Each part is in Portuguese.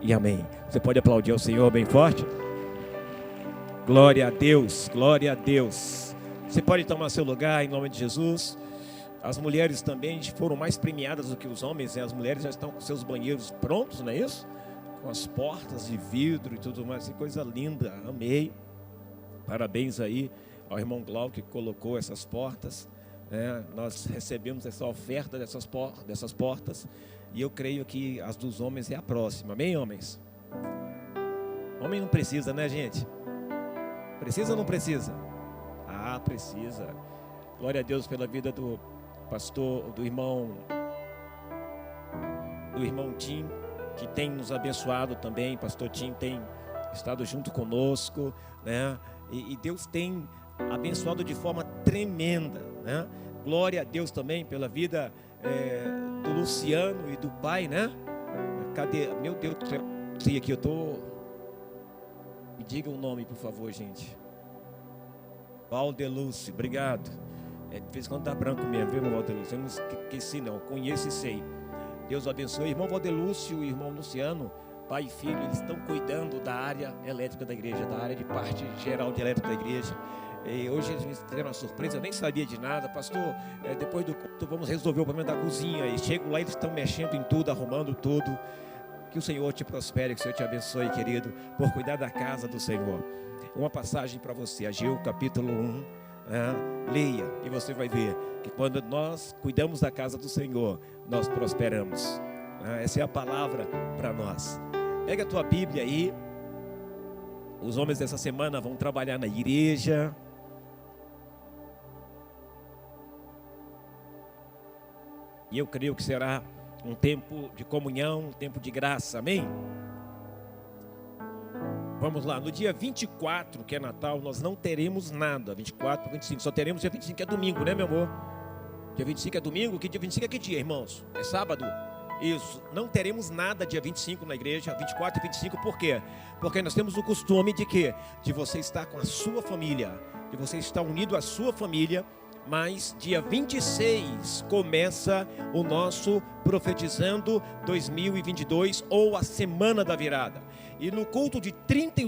e amém. Você pode aplaudir ao Senhor bem forte? Glória a Deus, glória a Deus. Você pode tomar seu lugar em nome de Jesus. As mulheres também foram mais premiadas do que os homens, né? As mulheres já estão com seus banheiros prontos, não é isso? Com as portas de vidro e tudo mais, que coisa linda, amei. Parabéns aí ao irmão Glauco que colocou essas portas, né? Nós recebemos essa oferta dessas portas, e eu creio que as dos homens é a próxima, amém, homens? Homem não precisa, né, gente? Precisa ou não precisa? Ah, precisa. Glória a Deus pela vida do pastor, do irmão Tim, que tem nos abençoado também. Pastor Tim tem estado junto conosco, né? E Deus tem abençoado de forma tremenda, né? Glória a Deus também pela vida do Luciano e do pai, né? Cadê? Meu Deus do céu, aqui eu tô. Me diga o nome, por favor, gente. Valdelúcio, obrigado. De vez em quando tá branco mesmo, viu, Valdelúcio? Eu não esqueci, não. Conheço e sei. Deus abençoe. Irmão Valdelúcio e irmão Luciano, pai e filho, eles estão cuidando da área elétrica da igreja, da área de parte geral de elétrica da igreja. E hoje eles me fizeram uma surpresa, eu nem sabia de nada. Pastor, depois do culto vamos resolver o problema da cozinha. E chego lá, eles estão mexendo em tudo, arrumando tudo. Que o Senhor te prospere, que o Senhor te abençoe, querido, por cuidar da casa do Senhor. Uma passagem para você, Ageu capítulo 1, leia e você vai ver que quando nós cuidamos da casa do Senhor, nós prosperamos. Essa é a palavra para nós. Pega a tua Bíblia aí. Os homens dessa semana vão trabalhar na igreja. E eu creio que será um tempo de comunhão, um tempo de graça, amém? Vamos lá, no dia 24, que é Natal, nós não teremos nada. 24, 25, só teremos dia 25, que é domingo, né, meu amor? Dia 25 é domingo? Que dia 25 é que dia, irmãos? É sábado? Isso, não teremos nada dia 25 na igreja, 24 e 25, por quê? Porque nós temos o costume de quê? De você estar com a sua família, de você estar unido à sua família. Mas dia 26 começa o nosso Profetizando 2022, ou a Semana da Virada. E no culto do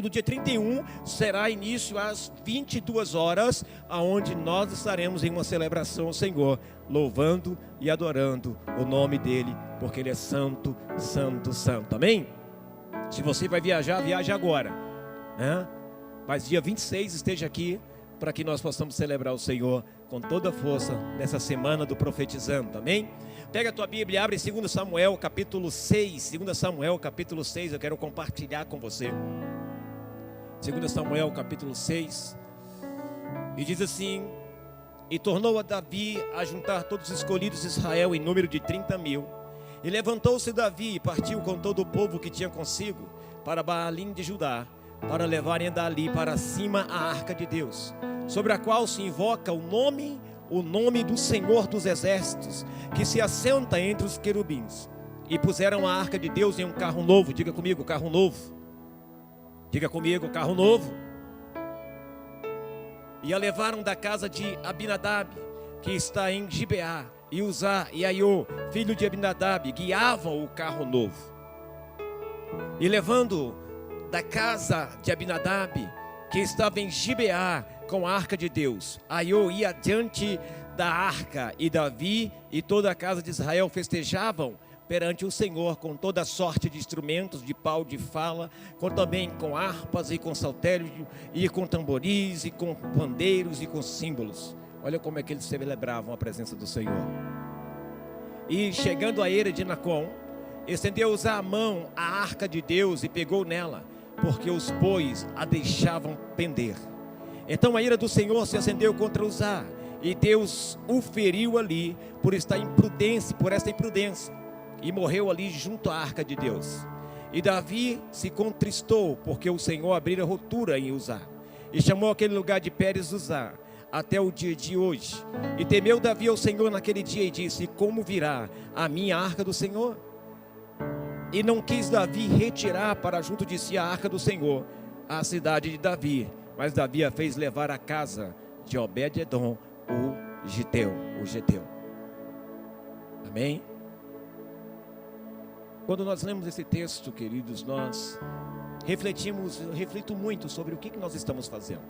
dia 31 será início às 22 horas, aonde nós estaremos em uma celebração ao Senhor, louvando e adorando o nome dEle, porque Ele é santo, santo, santo. Amém? Se você vai viajar, viaje agora, né? Mas dia 26 esteja aqui, para que nós possamos celebrar o Senhor com toda a força nessa semana do Profetizando, amém? Pega a tua Bíblia e abre 2 Samuel capítulo 6, 2 Samuel capítulo 6, eu quero compartilhar com você. 2 Samuel capítulo 6, e diz assim: E tornou a Davi a juntar todos os escolhidos de Israel em número de 30.000. E levantou-se Davi e partiu com todo o povo que tinha consigo para Baalim de Judá, para levarem dali para cima a arca de Deus, sobre a qual se invoca o nome do Senhor dos Exércitos, que se assenta entre os querubins. E puseram a arca de Deus em um carro novo. Diga comigo, carro novo. Diga comigo, carro novo. E a levaram da casa de Abinadab, que está em Gibeá, e Uzá e Aiô, filho de Abinadab, guiavam o carro novo. E levando da casa de Abinadab, que estava em Gibeá, com a arca de Deus, Aiô ia diante da arca, e Davi e toda a casa de Israel festejavam perante o Senhor com toda sorte de instrumentos de pau de fala, também com harpas e com saltérios, e com tamboris, e com pandeiros e com símbolos. Olha como é que eles celebravam a presença do Senhor. E chegando a Eira de Nacon, estendeu a mão à arca de Deus e pegou nela, porque os bois a deixavam pender. Então a ira do Senhor se acendeu contra Uzá, e Deus o feriu ali por esta imprudência, e morreu ali junto à arca de Deus. E Davi se contristou, porque o Senhor abrira ruptura em Uzá, e chamou aquele lugar de Pérez Uzá, até o dia de hoje. E temeu Davi ao Senhor naquele dia, e disse: como virá a minha arca do Senhor? E não quis Davi retirar para junto de si a arca do Senhor, a cidade de Davi, mas Davi a fez levar à casa de Obed-edom, o Geteu. 2 Samuel 6, 1 Amém? Quando nós lemos esse texto, queridos, nós eu reflito muito sobre o que nós estamos fazendo,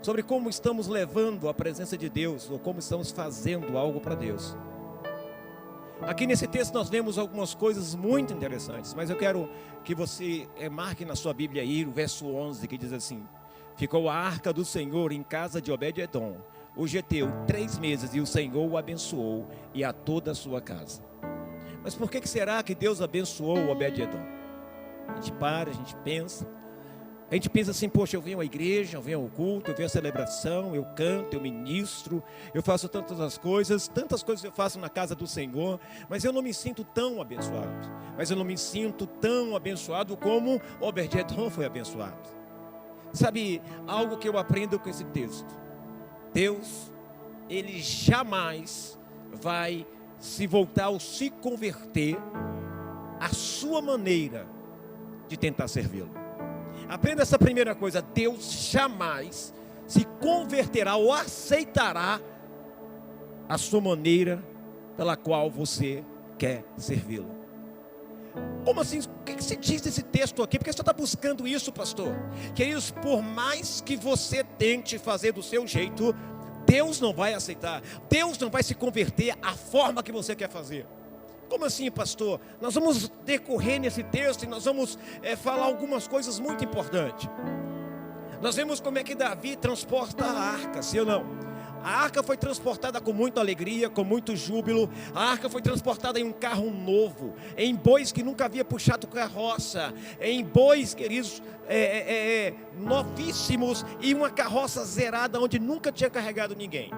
sobre como estamos levando a presença de Deus, ou como estamos fazendo algo para Deus. Aqui nesse texto nós vemos algumas coisas muito interessantes, mas eu quero que você marque na sua Bíblia aí o verso 11, que diz assim: ficou a arca do Senhor em casa de Obed-edom, o geteu, 3 meses, e o Senhor o abençoou e a toda a sua casa. Mas por que será que Deus abençoou Obed-edom? A gente para, a gente pensa assim: poxa, eu venho à igreja, eu venho ao culto, eu venho à celebração, eu canto, eu ministro, eu faço tantas coisas eu faço na casa do Senhor, mas eu não me sinto tão abençoado. Mas eu não me sinto tão abençoado como Obed-edom foi abençoado. Sabe, algo que eu aprendo com esse texto: Deus, Ele jamais vai se voltar ou se converter à sua maneira de tentar servi-lo. Aprenda essa primeira coisa: Deus jamais se converterá ou aceitará a sua maneira pela qual você quer servi-lo. Como assim? O que se diz desse texto aqui? Por que você está buscando isso, pastor? Queridos, por mais que você tente fazer do seu jeito, Deus não vai aceitar. Deus não vai se converter à forma que você quer fazer. Como assim, pastor? Nós vamos decorrer nesse texto e nós vamos falar algumas coisas muito importantes. Nós vemos como é que Davi transporta a arca, sim ou não? A arca foi transportada com muita alegria, com muito júbilo. A arca foi transportada em um carro novo, em bois que nunca havia puxado carroça, em bois, queridos, novíssimos, e uma carroça zerada onde nunca tinha carregado ninguém.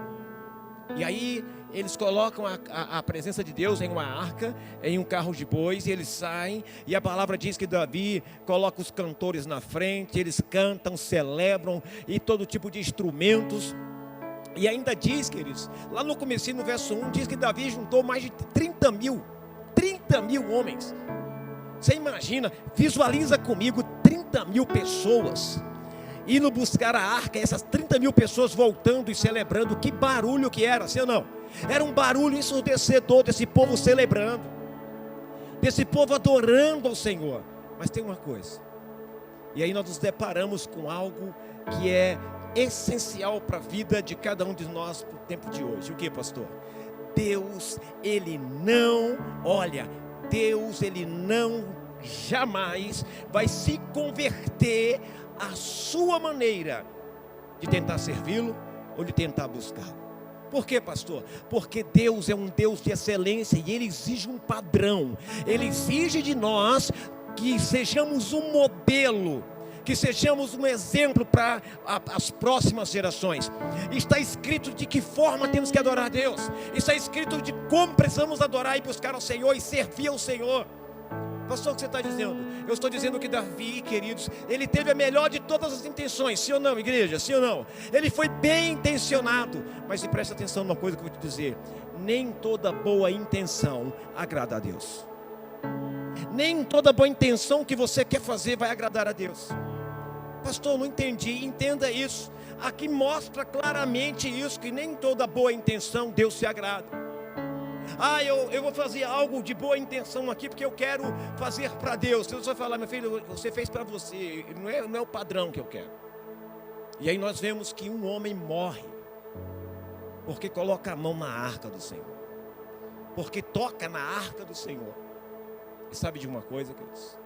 E aí eles colocam a presença de Deus em uma arca, em um carro de bois, e eles saem, e a palavra diz que Davi coloca os cantores na frente, eles cantam, celebram, e todo tipo de instrumentos. E ainda diz, queridos, lá no comecinho, no verso 1, diz que Davi juntou mais de 30 mil homens. Você imagina, visualiza comigo 30 mil pessoas indo buscar a arca, essas 30 mil pessoas voltando e celebrando. Que barulho que era, sim ou não? Era um barulho ensurdecedor desse povo celebrando, desse povo adorando ao Senhor. Mas tem uma coisa, e aí nós nos deparamos com algo que é essencial para a vida de cada um de nós para o tempo de hoje. O que, pastor? Deus, Ele não jamais vai se converter à sua maneira de tentar servi-lo ou de tentar buscá-lo. Por quê, pastor? Porque Deus é um Deus de excelência e Ele exige um padrão. Ele exige de nós que sejamos um modelo, que sejamos um exemplo para as próximas gerações. Está escrito de que forma temos que adorar a Deus. Está escrito de como precisamos adorar e buscar ao Senhor e servir ao Senhor. Pastor, o que você está dizendo? Eu estou dizendo que Davi, queridos, ele teve a melhor de todas as intenções. Sim ou não, igreja? Sim ou não? Ele foi bem intencionado. Mas presta atenção numa coisa que eu vou te dizer: nem toda boa intenção agrada a Deus. Nem toda boa intenção que você quer fazer vai agradar a Deus. Pastor, não entendi. Entenda isso. Aqui mostra claramente isso, que nem toda boa intenção Deus se agrada. Eu vou fazer algo de boa intenção aqui porque eu quero fazer para Deus. Deus vai falar: meu filho, você fez para você, não é o padrão que eu quero. E aí nós vemos que um homem morre porque coloca a mão na arca do Senhor, porque toca na arca do Senhor. E sabe de uma coisa, queridos?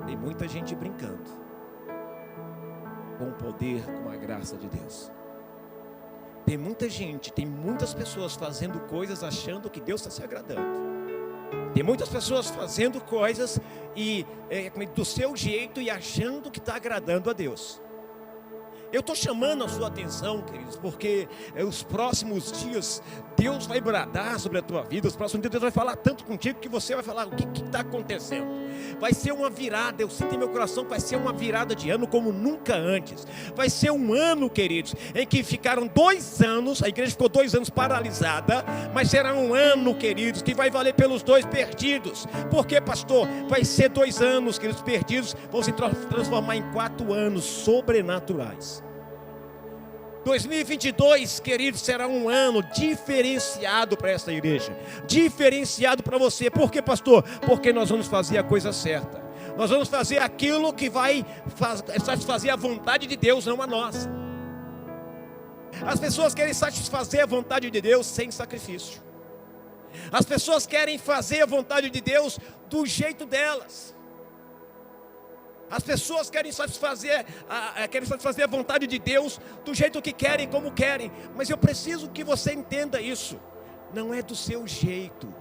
Tem muita gente brincando com o poder, com a graça de Deus. Tem muita gente, tem muitas pessoas fazendo coisas achando que Deus está se agradando. Tem muitas pessoas fazendo coisas do seu jeito e achando que está agradando a Deus. Eu estou chamando a sua atenção, queridos, porque os próximos dias Deus vai bradar sobre a tua vida. Os próximos dias Deus vai falar tanto contigo que você vai falar: o que está acontecendo? Vai ser uma virada, eu sinto em meu coração que vai ser uma virada de ano como nunca antes. Vai ser um ano, queridos, em que ficaram 2 anos, a igreja ficou 2 anos paralisada, mas será um ano, queridos, que vai valer pelos 2 perdidos. Por quê, pastor? Vai ser 2 anos, queridos, perdidos, vão se transformar em 4 anos sobrenaturais. 2022, queridos, será um ano diferenciado para essa igreja, diferenciado para você. Por quê, pastor? Porque nós vamos fazer a coisa certa. Nós vamos fazer aquilo que vai satisfazer a vontade de Deus, não a nossa. As pessoas querem satisfazer a vontade de Deus sem sacrifício. As pessoas querem fazer a vontade de Deus do jeito delas. As pessoas querem satisfazer a vontade de Deus do jeito que querem, como querem. Mas eu preciso que você entenda isso. Não é do seu jeito,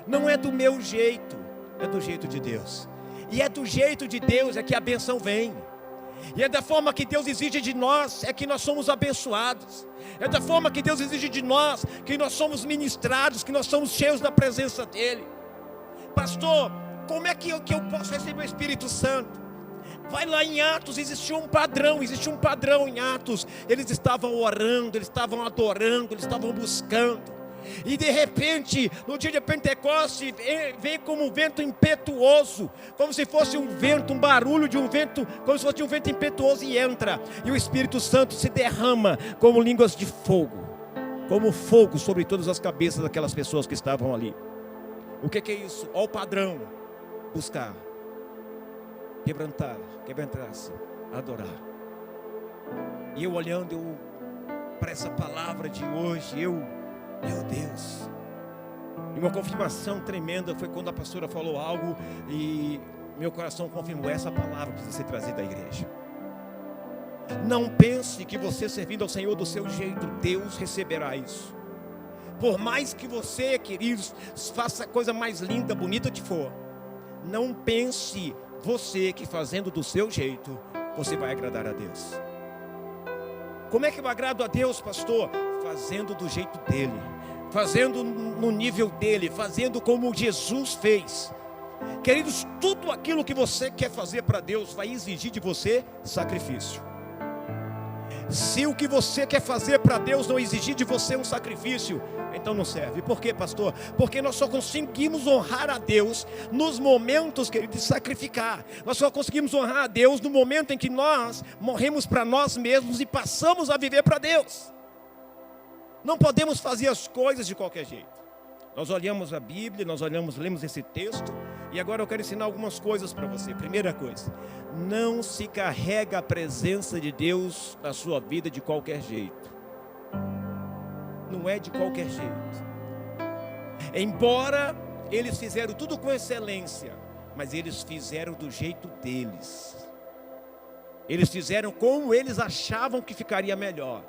não é do meu jeito, é do jeito de Deus. E é do jeito de Deus é que a benção vem. E é da forma que Deus exige de nós, é que nós somos abençoados. É da forma que Deus exige de nós, que nós somos ministrados, que nós somos cheios da presença dEle. Pastor, como é que eu posso receber o Espírito Santo? Vai lá em Atos, existiu um padrão em Atos. Eles estavam orando, eles estavam adorando, eles estavam buscando. E de repente, no dia de Pentecoste, vem como um vento impetuoso, como se fosse um vento, um barulho de um vento, como se fosse um vento impetuoso, e entra, e o Espírito Santo se derrama como línguas de fogo, como fogo sobre todas as cabeças daquelas pessoas que estavam ali. O que é isso? Olha o padrão: buscar, quebrantar-se, adorar. E eu olhando para essa palavra de hoje, meu Deus, e uma confirmação tremenda foi quando a pastora falou algo e meu coração confirmou: essa palavra precisa ser trazida à igreja. Não pense que você servindo ao Senhor do seu jeito, Deus receberá isso. Por mais que você, queridos, faça a coisa mais linda, bonita que for, não pense você que fazendo do seu jeito, você vai agradar a Deus. Como é que eu agrado a Deus, pastor? Fazendo do jeito dele, fazendo no nível dele, fazendo como Jesus fez. Queridos, tudo aquilo que você quer fazer para Deus vai exigir de você sacrifício. Se o que você quer fazer para Deus não exigir de você um sacrifício, então não serve. Por quê, pastor? Porque nós só conseguimos honrar a Deus nos momentos, querido, de sacrificar. Nós só conseguimos honrar a Deus no momento em que nós morremos para nós mesmos e passamos a viver para Deus. Não podemos fazer as coisas de qualquer jeito. Nós olhamos a Bíblia, lemos esse texto, e agora eu quero ensinar algumas coisas para você. Primeira coisa: não se carrega a presença de Deus na sua vida de qualquer jeito. Não é de qualquer jeito. Embora eles fizeram tudo com excelência, mas eles fizeram do jeito deles. Eles fizeram como eles achavam que ficaria melhor.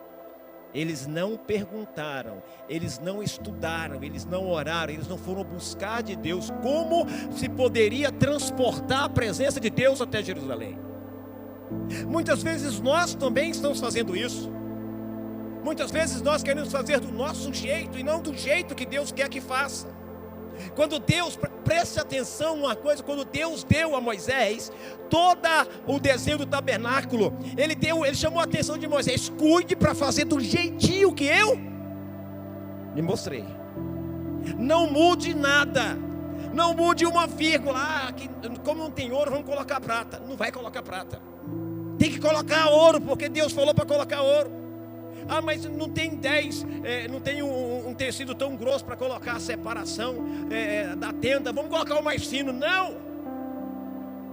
Eles não perguntaram, eles não estudaram, eles não oraram, eles não foram buscar de Deus como se poderia transportar a presença de Deus até Jerusalém. Muitas vezes nós também estamos fazendo isso. Muitas vezes nós queremos fazer do nosso jeito e não do jeito que Deus quer que faça. Quando Deus, preste atenção numa coisa, quando Deus deu a Moisés todo o desenho do tabernáculo, ele chamou a atenção de Moisés: cuide para fazer do jeitinho que eu lhe mostrei. Não mude nada, não mude uma vírgula. Como não tem ouro, vamos colocar prata. Não vai colocar prata, tem que colocar ouro, porque Deus falou para colocar ouro. Mas não tem 10, não tem um tecido tão grosso para colocar a separação da tenda, vamos colocar o mais fino. Não,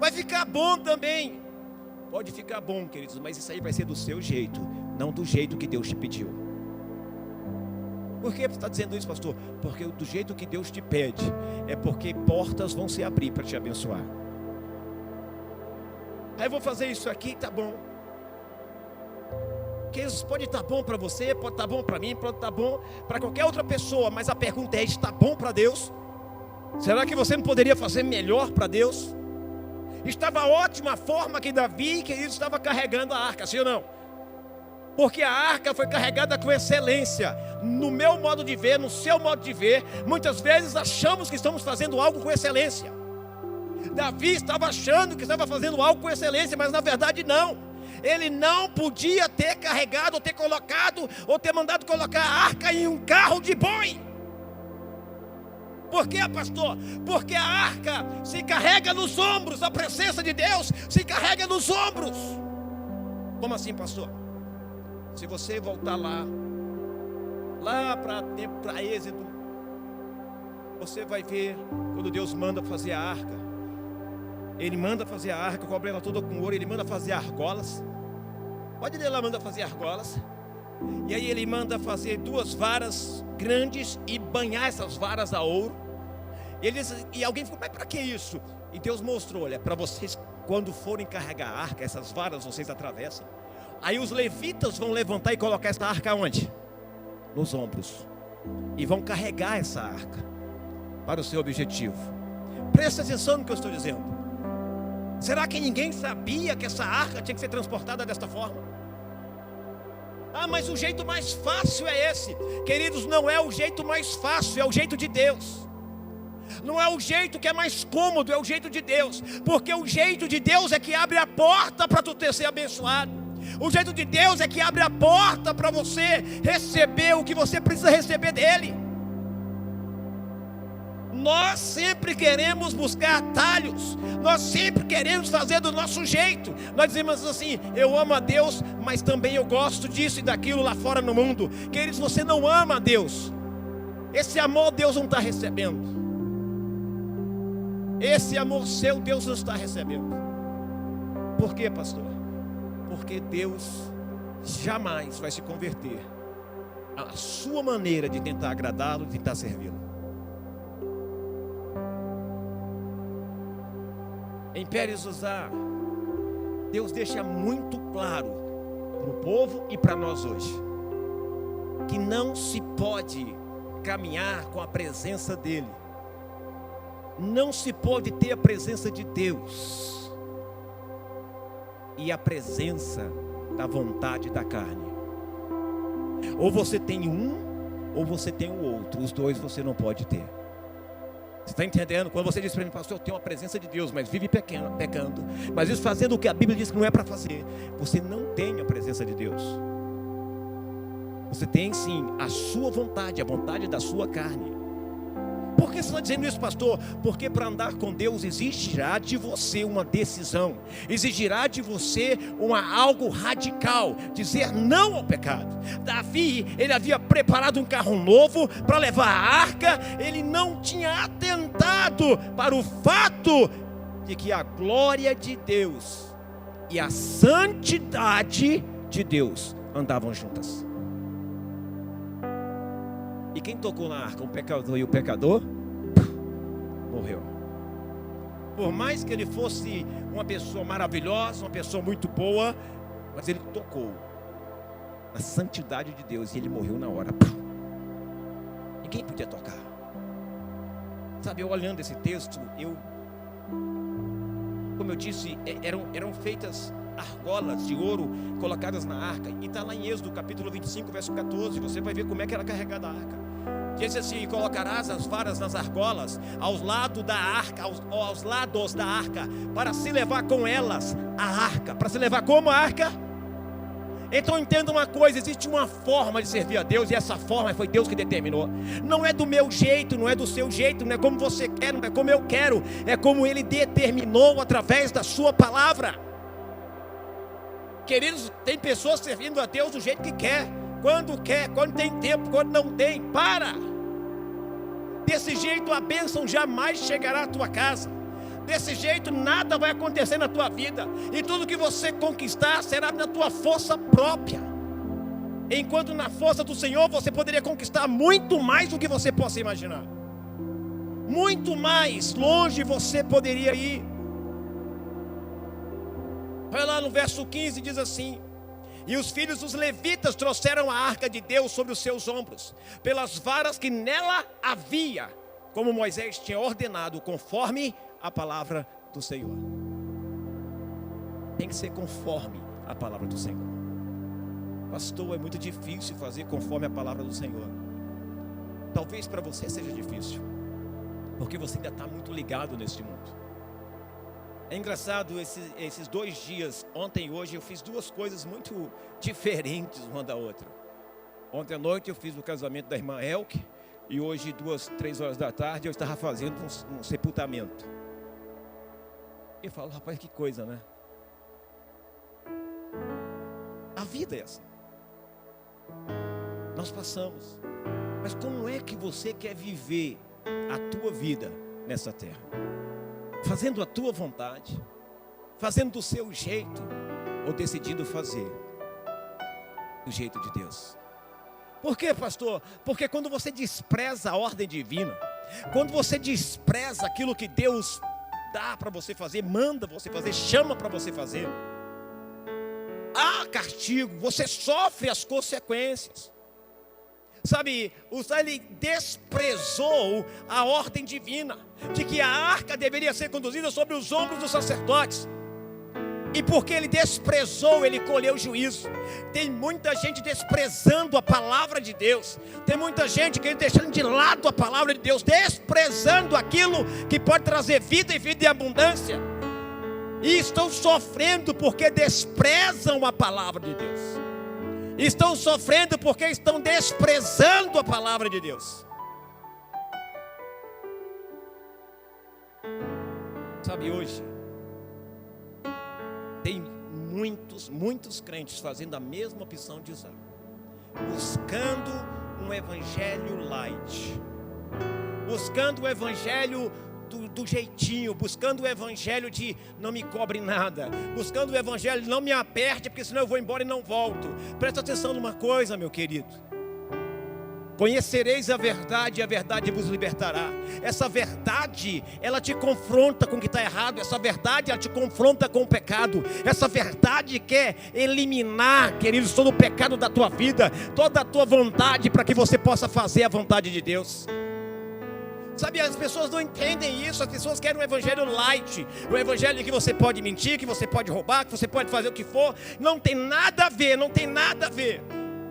vai ficar bom também. Pode ficar bom, queridos, mas isso aí vai ser do seu jeito, não do jeito que Deus te pediu. Por que você está dizendo isso, pastor? Porque do jeito que Deus te pede, é porque portas vão se abrir para te abençoar. Aí eu vou fazer isso aqui, tá bom. Que isso pode estar bom para você, pode estar bom para mim, pode estar bom para qualquer outra pessoa, mas a pergunta é: está bom para Deus? Será que você não poderia fazer melhor para Deus? Estava ótima a forma que Davi, que ele estava carregando a arca, sim ou não? Porque a arca foi carregada com excelência. No meu modo de ver, no seu modo de ver, muitas vezes achamos que estamos fazendo algo com excelência. Davi estava achando que estava fazendo algo com excelência, mas na verdade não. Ele não podia ter carregado, ou ter colocado, ou ter mandado colocar a arca em um carro de boi. Por quê, pastor? Porque a arca se carrega nos ombros, a presença de Deus se carrega nos ombros. Como assim, pastor? Se você voltar lá para Êxodo, você vai ver quando Deus manda fazer a arca. Ele manda fazer a arca, cobre ela toda com ouro. Ele manda fazer argolas. Pode ler lá, manda fazer argolas. E aí ele manda fazer 2 varas grandes e banhar essas varas a ouro. E alguém falou, mas para que isso? E Deus mostrou, olha, para vocês, quando forem carregar a arca, essas varas vocês atravessam. Aí os levitas vão levantar e colocar essa arca onde? Nos ombros. E vão carregar essa arca para o seu objetivo. Presta atenção no que eu estou dizendo. Será que ninguém sabia que essa arca tinha que ser transportada desta forma? Ah, mas o jeito mais fácil é esse. Queridos, não é o jeito mais fácil, é o jeito de Deus. Não é o jeito que é mais cômodo, é o jeito de Deus. Porque o jeito de Deus é que abre a porta para tu ser abençoado. O jeito de Deus é que abre a porta para você receber o que você precisa receber dele. Nós sempre queremos buscar atalhos. Nós sempre queremos fazer do nosso jeito. Nós dizemos assim, eu amo a Deus, mas também eu gosto disso e daquilo lá fora no mundo. Queridos, você não ama a Deus. Esse amor Deus não está recebendo. Esse amor seu Deus não está recebendo. Por quê, pastor? Porque Deus jamais vai se converter à sua maneira de tentar agradá-lo, de tentar servi-lo. Em Pérez Uzá, Deus deixa muito claro para o povo e para nós hoje que não se pode caminhar com a presença dele. Não se pode ter a presença de Deus e a presença da vontade da carne. Ou você tem um, ou você tem o outro. Os dois você não pode ter. Você está entendendo? Quando você diz para mim, pastor, eu tenho a presença de Deus, mas vive pecando, mas isso fazendo o que a Bíblia diz que não é para fazer, você não tem a presença de Deus. Você tem sim a sua vontade, a vontade da sua carne. Por que você está dizendo isso, pastor? Porque para andar com Deus exigirá de você uma decisão, exigirá de você algo radical, dizer não ao pecado. Davi, ele havia preparado um carro novo para levar a arca, ele não tinha atentado para o fato de que a glória de Deus e a santidade de Deus andavam juntas. E quem tocou na arca? O pecador e o pecador morreu. Por mais que ele fosse uma pessoa maravilhosa, uma pessoa muito boa, mas ele tocou na santidade de Deus e ele morreu na hora. Ninguém podia tocar. Sabe, eu olhando esse texto, como eu disse, eram feitas argolas de ouro colocadas na arca. E está lá em Êxodo capítulo 25, verso 14. Você vai ver como é que era carregada a arca. Diz assim, colocarás as varas nas argolas aos lados da arca, aos lados da arca, para se levar com elas a arca. Para se levar como a arca? Então entenda uma coisa, existe uma forma de servir a Deus, e essa forma foi Deus que determinou. Não é do meu jeito, não é do seu jeito, não é como você quer, não é como eu quero, é como Ele determinou através da sua palavra. Queridos, tem pessoas servindo a Deus do jeito que quer, quando tem tempo, quando não tem. Para! Desse jeito a bênção jamais chegará à tua casa. Desse jeito nada vai acontecer na tua vida. E tudo que você conquistar será na tua força própria. Enquanto na força do Senhor você poderia conquistar muito mais do que você possa imaginar. Muito mais longe você poderia ir. Olha lá no verso 15, diz assim: e os filhos dos levitas trouxeram a arca de Deus sobre os seus ombros, pelas varas que nela havia, como Moisés tinha ordenado, conforme a palavra do Senhor. Tem que ser conforme a palavra do Senhor. Pastor, é muito difícil fazer conforme a palavra do Senhor. Talvez para você seja difícil, porque você ainda está muito ligado neste mundo. É engraçado, esses 2 dias, ontem e hoje, eu fiz 2 coisas muito diferentes uma da outra. Ontem à noite eu fiz o casamento da irmã Elke, e hoje, 2, 3 horas da tarde, eu estava fazendo um sepultamento. E eu falo, rapaz, que coisa, né? A vida é assim. Nós passamos. Mas como é que você quer viver a tua vida nessa terra? Fazendo a tua vontade, fazendo do seu jeito, ou decidindo fazer do jeito de Deus? Por quê, pastor? Porque quando você despreza a ordem divina, quando você despreza aquilo que Deus dá para você fazer, manda você fazer, chama para você fazer, há castigo, você sofre as consequências. Sabe, ele desprezou a ordem divina, de que a arca deveria ser conduzida sobre os ombros dos sacerdotes. E porque ele desprezou, ele colheu juízo. Tem muita gente desprezando a palavra de Deus. Tem muita gente que deixando de lado a palavra de Deus, desprezando aquilo que pode trazer vida e vida em abundância. E estão sofrendo porque desprezam a palavra de Deus. Estão sofrendo porque estão desprezando a palavra de Deus. Sabe, hoje tem muitos crentes fazendo a mesma opção de usar, buscando um evangelho light, buscando o evangelho do jeitinho, buscando o evangelho de não me cobre nada, buscando o evangelho de não me aperte, porque senão eu vou embora e não volto. Presta atenção numa coisa, meu querido: conhecereis a verdade e a verdade vos libertará. Essa verdade, ela te confronta com o que está errado. Essa verdade, ela te confronta com o pecado. Essa verdade quer eliminar, queridos, todo o pecado da tua vida, toda a tua vontade, para que você possa fazer a vontade de Deus. Sabe, as pessoas não entendem isso. As pessoas querem um evangelho light, um evangelho que você pode mentir, que você pode roubar, que você pode fazer o que for. Não tem nada a ver, não tem nada a ver.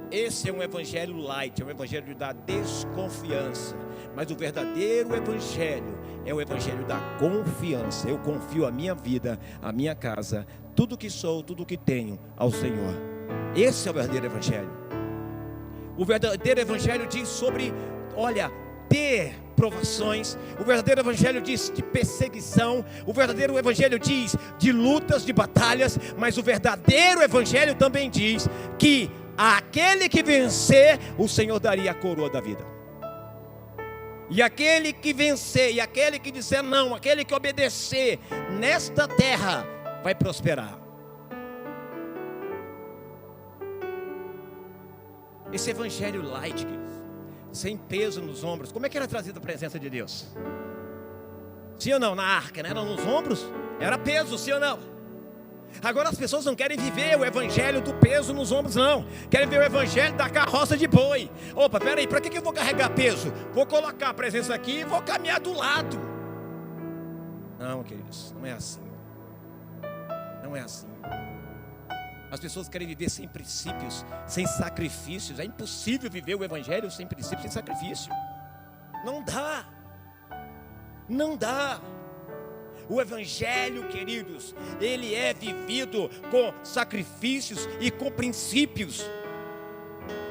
Esse é um evangelho light, é um evangelho da desconfiança. Mas o verdadeiro evangelho é o evangelho da confiança. Eu confio a minha vida, a minha casa, tudo que sou, tudo que tenho ao Senhor. Esse é o verdadeiro evangelho. O verdadeiro evangelho diz sobre, ter provações. O verdadeiro evangelho diz de perseguição. O verdadeiro evangelho diz de lutas, de batalhas. Mas o verdadeiro evangelho também diz que aquele que vencer, o Senhor daria a coroa da vida. E aquele que vencer, e aquele que disser não, aquele que obedecer nesta terra, vai prosperar. Esse evangelho light, sem peso nos ombros. Como é que era trazida a presença de Deus? Sim ou não? Na arca, né? Era nos ombros, era peso, sim ou não? Agora as pessoas não querem viver o evangelho do peso nos ombros, não. Querem ver o evangelho da carroça de boi. Opa, peraí, para que eu vou carregar peso? Vou colocar a presença aqui e vou caminhar do lado. Não, queridos, não é assim. Não é assim. As pessoas querem viver sem princípios, sem sacrifícios. É impossível viver o evangelho sem princípios, sem sacrifício. Não dá. Não dá. O evangelho, queridos, ele é vivido com sacrifícios e com princípios.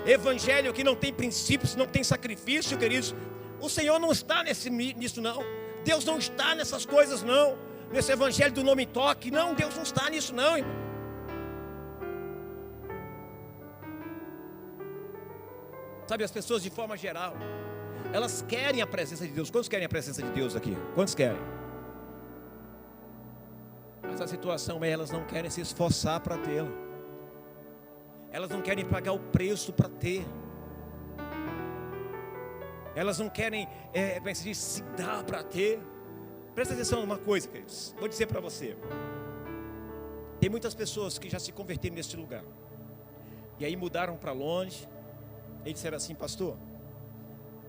Evangelho que não tem princípios, não tem sacrifício, queridos, o Senhor não está nisso não. Deus não está nessas coisas não. Nesse evangelho do não me toque, não, Deus não está nisso não, irmão. Sabe, as pessoas de forma geral, elas querem a presença de Deus. Quantos querem a presença de Deus aqui? Quantos querem? Mas a situação é, elas não querem se esforçar para tê-la. Elas não querem pagar o preço para ter. Elas não querem, como é que se diz, se dar para ter. Presta atenção numa coisa, queridos. Vou dizer para você. Tem muitas pessoas que já se converteram neste lugar. E aí mudaram para longe. E disseram assim: pastor,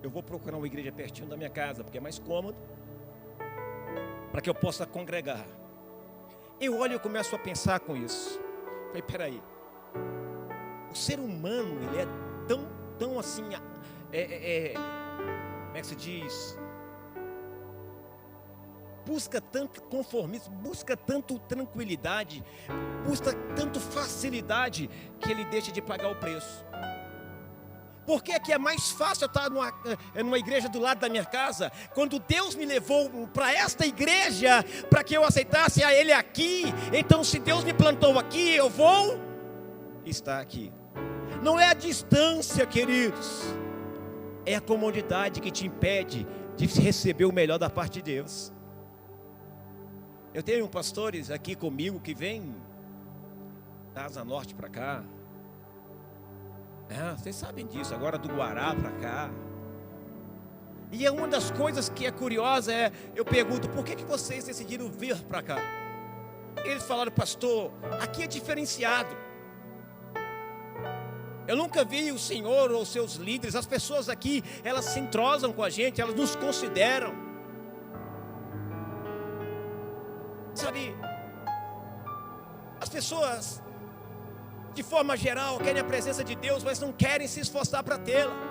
eu vou procurar uma igreja pertinho da minha casa, porque é mais cômodo, para que eu possa congregar. Eu olho e começo a pensar com isso. Falei, peraí, o ser humano, ele é tão assim, como é que se diz? Busca tanto conformismo, busca tanto tranquilidade, busca tanto facilidade, que ele deixa de pagar o preço. Por que é mais fácil eu estar numa igreja do lado da minha casa, quando Deus me levou para esta igreja, para que eu aceitasse a Ele aqui? Então, se Deus me plantou aqui, eu vou estar aqui. Não é a distância, queridos. É a comodidade que te impede de receber o melhor da parte de Deus. Eu tenho pastores aqui comigo que vêm da Asa Norte para cá. Vocês sabem disso, agora do Guará para cá. E é uma das coisas que é curiosa, eu pergunto, por que vocês decidiram vir para cá? Eles falaram, pastor, aqui é diferenciado. Eu nunca vi o senhor ou seus líderes, as pessoas aqui, elas se entrosam com a gente, elas nos consideram. Sabe, as pessoas, de forma geral, querem a presença de Deus, mas não querem se esforçar para tê-la.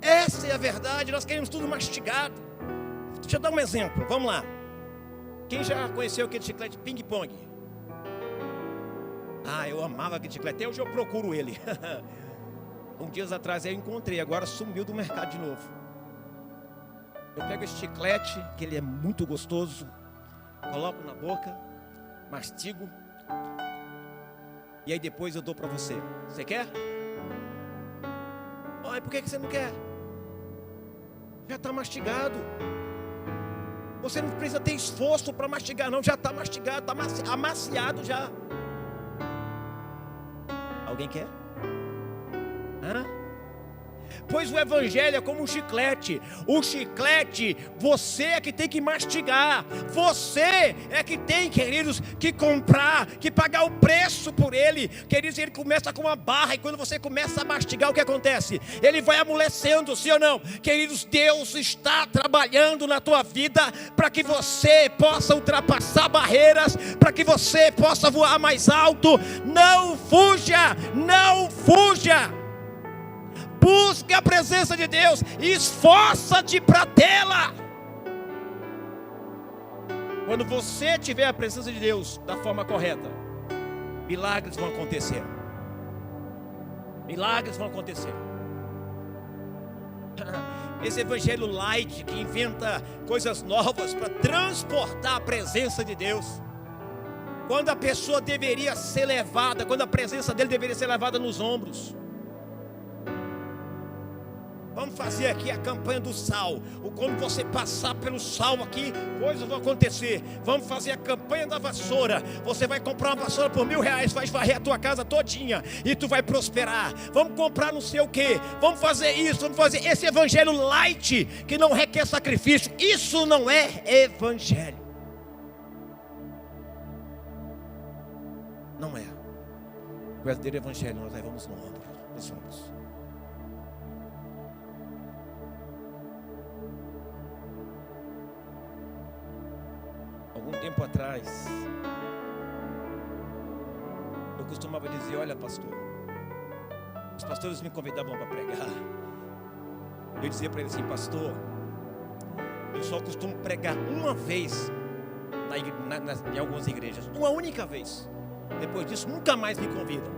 Essa é a verdade, nós queremos tudo mastigado. Deixa eu dar um exemplo, vamos lá. Quem já conheceu aquele chiclete ping-pong? Eu amava aquele chiclete, até hoje eu procuro ele. Dias atrás eu encontrei, agora sumiu do mercado de novo. Eu pego esse chiclete, que ele é muito gostoso, coloco na boca, mastigo, e aí depois eu dou para você. Você quer? Por que você não quer? Já está mastigado. Você não precisa ter esforço para mastigar, não. Já está mastigado, está amaciado já. Alguém quer? Pois o evangelho é como um chiclete. O chiclete, você é que tem que mastigar. Você é que tem, queridos, que comprar, que pagar o preço por ele. Queridos, ele começa com uma barra, e quando você começa a mastigar, o que acontece? Ele vai amolecendo, sim ou não? Queridos, Deus está trabalhando na tua vida para que você possa ultrapassar barreiras, para que você possa voar mais alto. Não fuja, não fuja. Busque a presença de Deus e esforça-te para tê-la. Quando você tiver a presença de Deus da forma correta, milagres vão acontecer. Milagres vão acontecer. Esse evangelho light que inventa coisas novas para transportar a presença de Deus. Quando a pessoa deveria ser levada, quando a presença dele deveria ser levada nos ombros. Vamos fazer aqui a campanha do sal. Quando você passar pelo sal aqui, coisas vão acontecer. Vamos fazer a campanha da vassoura. Você vai comprar uma vassoura por R$1.000, vai varrer a tua casa todinha e tu vai prosperar. Vamos comprar não sei o que. Vamos fazer isso, vamos fazer esse evangelho light que não requer sacrifício. Isso não é evangelho. Não é. O verdadeiro evangelho nós levamos nos ombros. Algum tempo atrás, eu costumava dizer, olha pastor, os pastores me convidavam para pregar. Eu dizia para eles assim, pastor, eu só costumo pregar uma vez em algumas igrejas, uma única vez. Depois disso nunca mais me convidam.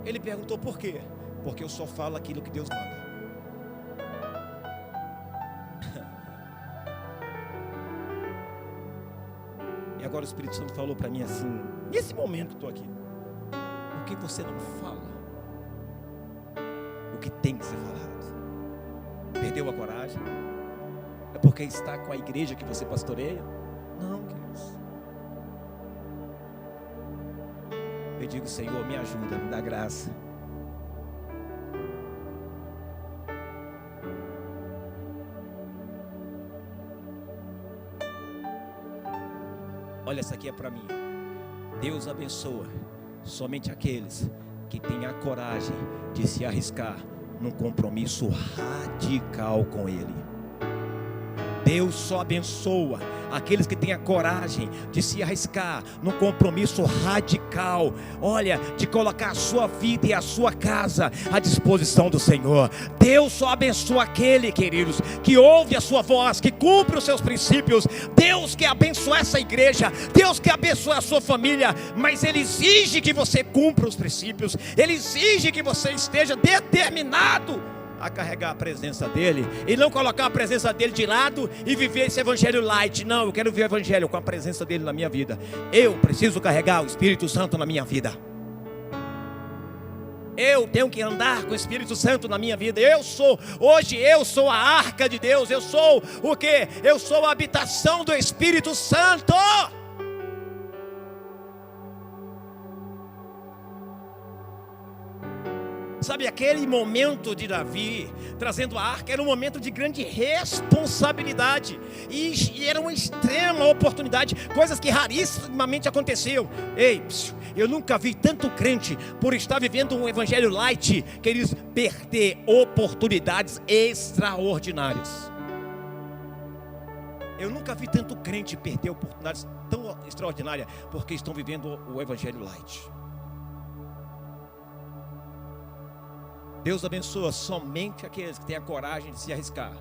Ele perguntou por quê? Porque eu só falo aquilo que Deus manda. E agora o Espírito Santo falou para mim assim, nesse momento que estou aqui, por que você não fala o que tem que ser falado? Perdeu a coragem? É porque está com a igreja que você pastoreia? Não, queridos. Eu digo, Senhor, me ajuda, me dá graça. Olha, essa aqui é para mim. Deus abençoa somente aqueles que têm a coragem de se arriscar num compromisso radical com Ele. Deus só abençoa aqueles que têm a coragem de se arriscar num compromisso radical, olha, de colocar a sua vida e a sua casa à disposição do Senhor. Deus só abençoa aquele, queridos, que ouve a sua voz, que cumpre os seus princípios. Deus quer abençoar essa igreja, Deus quer abençoar a sua família, mas Ele exige que você cumpra os princípios, Ele exige que você esteja determinado a carregar a presença dEle, e não colocar a presença dEle de lado e viver esse evangelho light. Não, eu quero viver o evangelho com a presença dEle na minha vida. Eu preciso carregar o Espírito Santo na minha vida. Eu tenho que andar com o Espírito Santo na minha vida. Hoje eu sou a arca de Deus. Eu sou o quê? Eu sou a habitação do Espírito Santo. Sabe, aquele momento de Davi trazendo a arca era um momento de grande responsabilidade e era uma extrema oportunidade, coisas que rarissimamente aconteciam. Ei, eu nunca vi tanto crente por estar vivendo um evangelho light, que eles perder oportunidades extraordinárias. Eu nunca vi tanto crente perder oportunidades tão extraordinárias porque estão vivendo o evangelho light. Deus abençoa somente aqueles que têm a coragem de se arriscar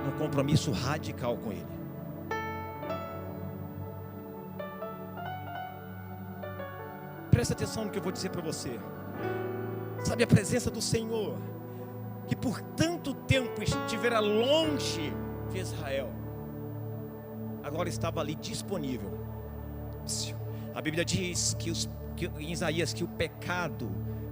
num compromisso radical com Ele. Presta atenção no que eu vou dizer para você. Sabe, a presença do Senhor, que por tanto tempo estivera longe de Israel, agora estava ali disponível. A Bíblia diz que em Isaías que o pecado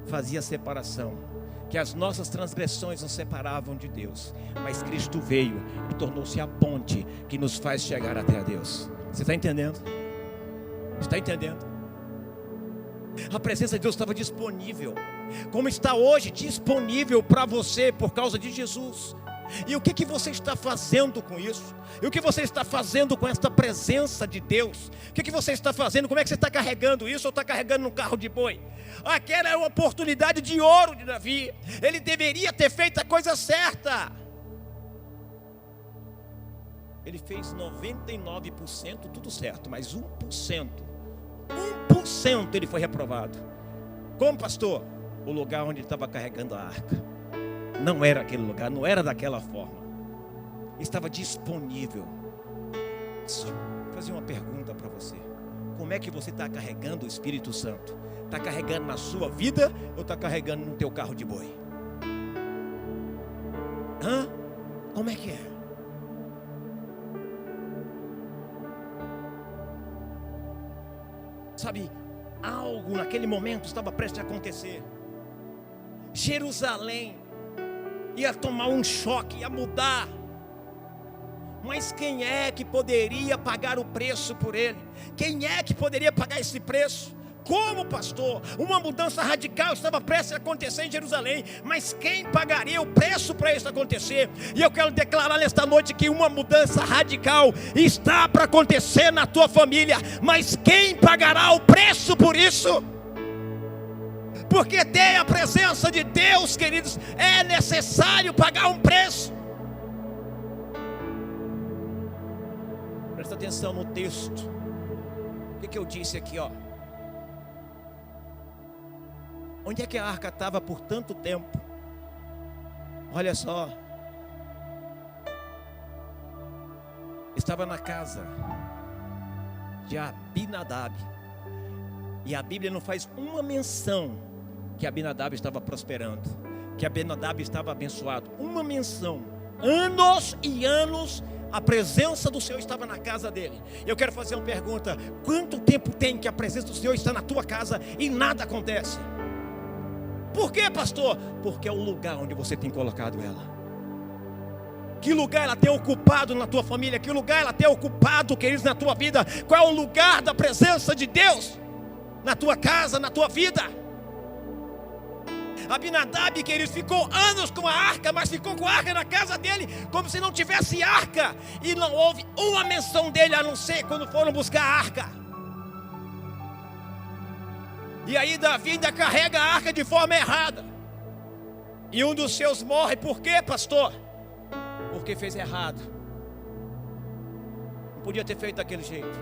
fazia separação, que as nossas transgressões nos separavam de Deus, mas Cristo veio e tornou-se a ponte que nos faz chegar até a Deus. Você está entendendo? Está entendendo? A presença de Deus estava disponível, como está hoje disponível para você por causa de Jesus. E o que você está fazendo com isso? E o que você está fazendo com esta presença de Deus? O que você está fazendo? Como é que você está carregando isso? Ou está carregando num carro de boi? Aquela é uma oportunidade de ouro de Davi. Ele deveria ter feito a coisa certa. Ele fez 99% tudo certo, mas 1% ele foi reprovado. Como, pastor? O lugar onde ele estava carregando a arca não era aquele lugar, não era daquela forma. Estava disponível. Vou fazer uma pergunta para você. Como é que você está carregando o Espírito Santo? Está carregando na sua vida ou está carregando no teu carro de boi? Como é que é? Sabe, algo naquele momento estava prestes a acontecer. Jerusalém ia tomar um choque, ia mudar. Mas quem é que poderia pagar o preço por ele? Quem é que poderia pagar esse preço? Como, pastor? Uma mudança radical estava prestes a acontecer em Jerusalém, mas quem pagaria o preço para isso acontecer? E eu quero declarar nesta noite que uma mudança radical está para acontecer na tua família, mas quem pagará o preço por isso? Porque ter a presença de Deus, queridos, é necessário pagar um preço. Presta atenção no texto. O que eu disse aqui, ó? Onde é que a arca estava por tanto tempo? Olha só. Estava na casa de Abinadab. E a Bíblia não faz uma menção que Abinadab estava prosperando, que Abinadab estava abençoado. Uma menção. Anos e anos a presença do Senhor estava na casa dele. Eu quero fazer uma pergunta: quanto tempo tem que a presença do Senhor está na tua casa e nada acontece? Por quê, pastor? Porque é o lugar onde você tem colocado ela. Que lugar ela tem ocupado na tua família? Que lugar ela tem ocupado, queridos, na tua vida? Qual é o lugar da presença de Deus na tua casa, na tua vida? Abinadab, queridos, ficou anos com a arca, mas ficou com a arca na casa dele, como se não tivesse arca. E não houve uma menção dele, a não ser quando foram buscar a arca. E aí Davi ainda carrega a arca de forma errada. E um dos seus morre. Por quê, pastor? Porque fez errado. Não podia ter feito daquele jeito.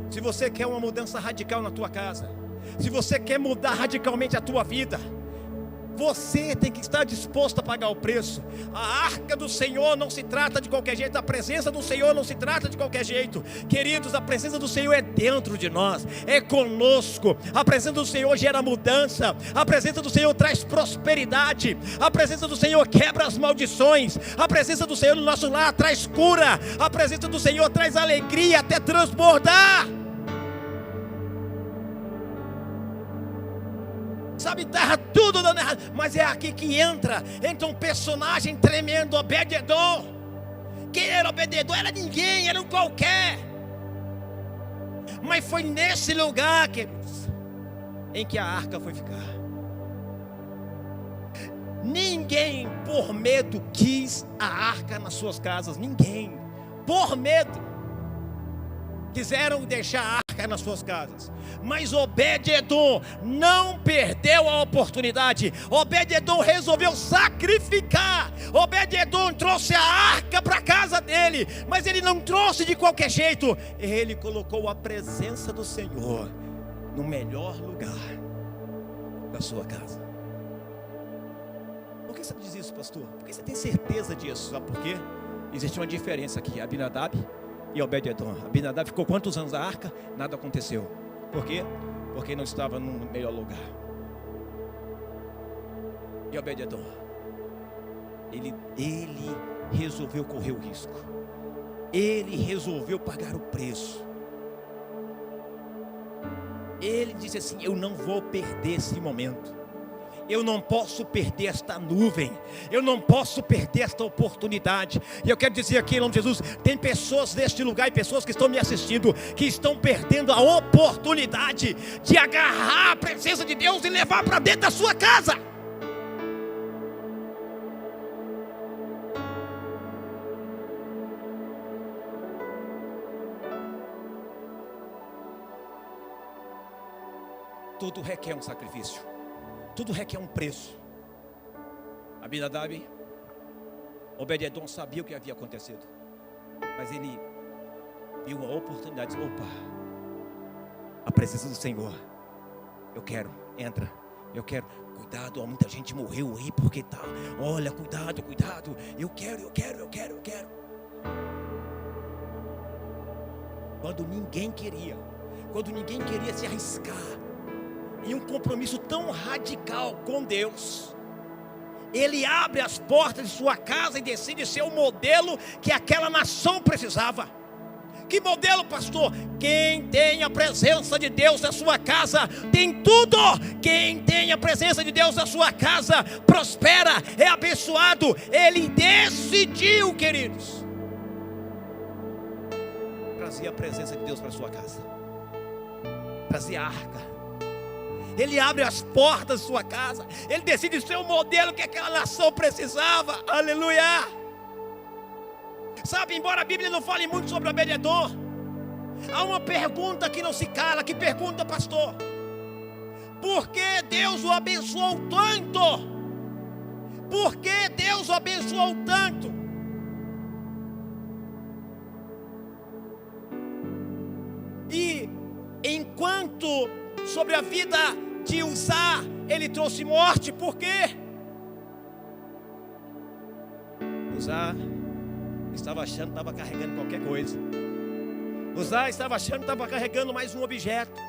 Se você quer uma mudança radical na tua casa, se você quer mudar radicalmente a tua vida, você tem que estar disposto a pagar o preço. A arca do Senhor não se trata de qualquer jeito. A presença do Senhor não se trata de qualquer jeito. Queridos, a presença do Senhor é dentro de nós, é conosco. A presença do Senhor gera mudança. A presença do Senhor traz prosperidade. A presença do Senhor quebra as maldições. A presença do Senhor no nosso lar traz cura. A presença do Senhor traz alegria até transbordar. sabe, estava tudo dando errado. Mas é aqui que entra um personagem tremendo, Obed-edom. Quem era Obed-edom? Era ninguém, era um qualquer. Mas foi nesse lugar, queridos, em que a arca foi ficar. Ninguém por medo quis a arca nas suas casas. Ninguém, por medo, quiseram deixar a arca nas suas casas. Mas Obed-edom não perdeu a oportunidade. Obed-edom resolveu sacrificar. Obed-edom trouxe a arca para a casa dele. Mas ele não trouxe de qualquer jeito. Ele colocou a presença do Senhor no melhor lugar da sua casa. Por que você diz isso, pastor? Por que você tem certeza disso? Sabe por quê? Existe uma diferença aqui. Abinadab e Obed-edom. Abinadab ficou quantos anos na arca? Nada aconteceu. Por quê? Porque não estava no melhor lugar. E Obed-edom, ele resolveu correr o risco. Ele resolveu pagar o preço. Ele disse assim: eu não vou perder esse momento. Eu não posso perder esta nuvem. Eu não posso perder esta oportunidade. E eu quero dizer aqui em nome de Jesus: tem pessoas neste lugar e pessoas que estão me assistindo que estão perdendo a oportunidade de agarrar a presença de Deus e levar para dentro da sua casa. Tudo requer um sacrifício. Tudo requer um preço. Abinadab, Obed-edom sabia o que havia acontecido, mas ele viu uma oportunidade. Opa, a presença do Senhor. Eu quero, entra. Eu quero. Cuidado, muita gente morreu aí porque tá. Olha, cuidado. Eu quero. Quando ninguém queria se arriscar em um compromisso tão radical com Deus, ele abre as portas de sua casa e decide ser o modelo que aquela nação precisava. Que modelo, pastor? Quem tem a presença de Deus na sua casa tem tudo. Quem tem a presença de Deus na sua casa prospera, é abençoado. Ele decidiu, queridos, trazer a presença de Deus para a sua casa, trazer a arca. Ele abre as portas da sua casa. Ele decide ser o modelo que aquela nação precisava. Aleluia. Sabe, embora a Bíblia não fale muito sobre Obed-edom, há uma pergunta que não se cala. Que pergunta, pastor? Por que Deus o abençoou tanto? Por que Deus o abençoou tanto? E enquanto sobre a vida de Uzá ele trouxe morte, por quê? Uzá estava achando que estava carregando qualquer coisa. Uzá estava achando que estava carregando mais um objeto.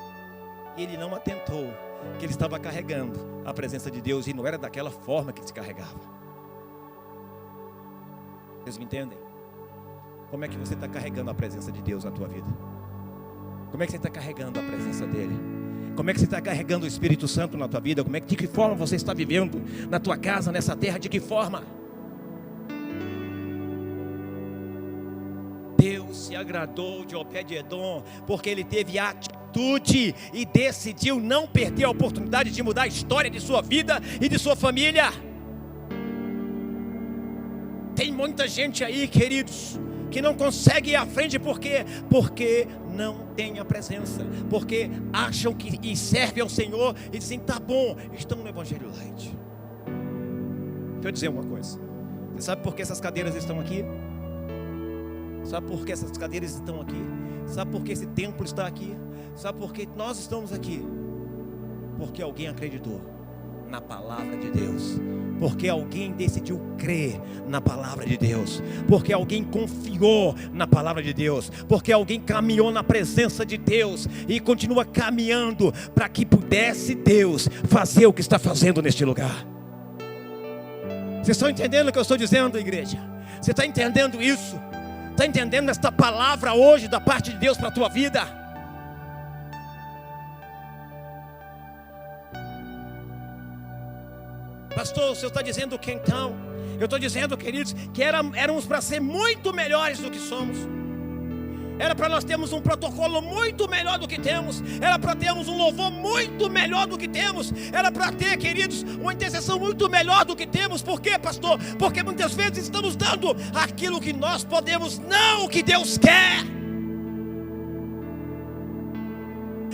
E ele não atentou que ele estava carregando a presença de Deus, e não era daquela forma que ele se carregava. Vocês me entendem? Como é que você está carregando a presença de Deus na tua vida? Como é que você está carregando a presença dele? Como é que você está carregando o Espírito Santo na tua vida? De que forma você está vivendo na tua casa, nessa terra? De que forma? Deus se agradou de Obed-edom porque ele teve atitude e decidiu não perder a oportunidade de mudar a história de sua vida e de sua família. Tem muita gente aí, queridos, que não consegue ir à frente porque não tem a presença, porque acham que servem ao Senhor e dizem: tá bom, estão no Evangelho Light. Deixa eu dizer uma coisa. Você sabe por que essas cadeiras estão aqui? Sabe por que essas cadeiras estão aqui? Sabe por que esse templo está aqui? Sabe por que nós estamos aqui? Porque alguém acreditou na palavra de Deus. Porque alguém decidiu crer na palavra de Deus. Porque alguém confiou na palavra de Deus. Porque alguém caminhou na presença de Deus e continua caminhando para que pudesse Deus fazer o que está fazendo neste lugar. Vocês estão entendendo o que eu estou dizendo, igreja? Você está entendendo isso? Está entendendo esta palavra hoje da parte de Deus para a tua vida? pastor, o senhor está dizendo que então? Eu estou dizendo, queridos, que éramos para ser muito melhores do que somos. Era para nós termos um protocolo muito melhor do que temos. Era para termos um louvor muito melhor do que temos. Era para ter, queridos, uma intercessão muito melhor do que temos. Por quê, pastor? Porque muitas vezes estamos dando aquilo que nós podemos, não o que Deus quer.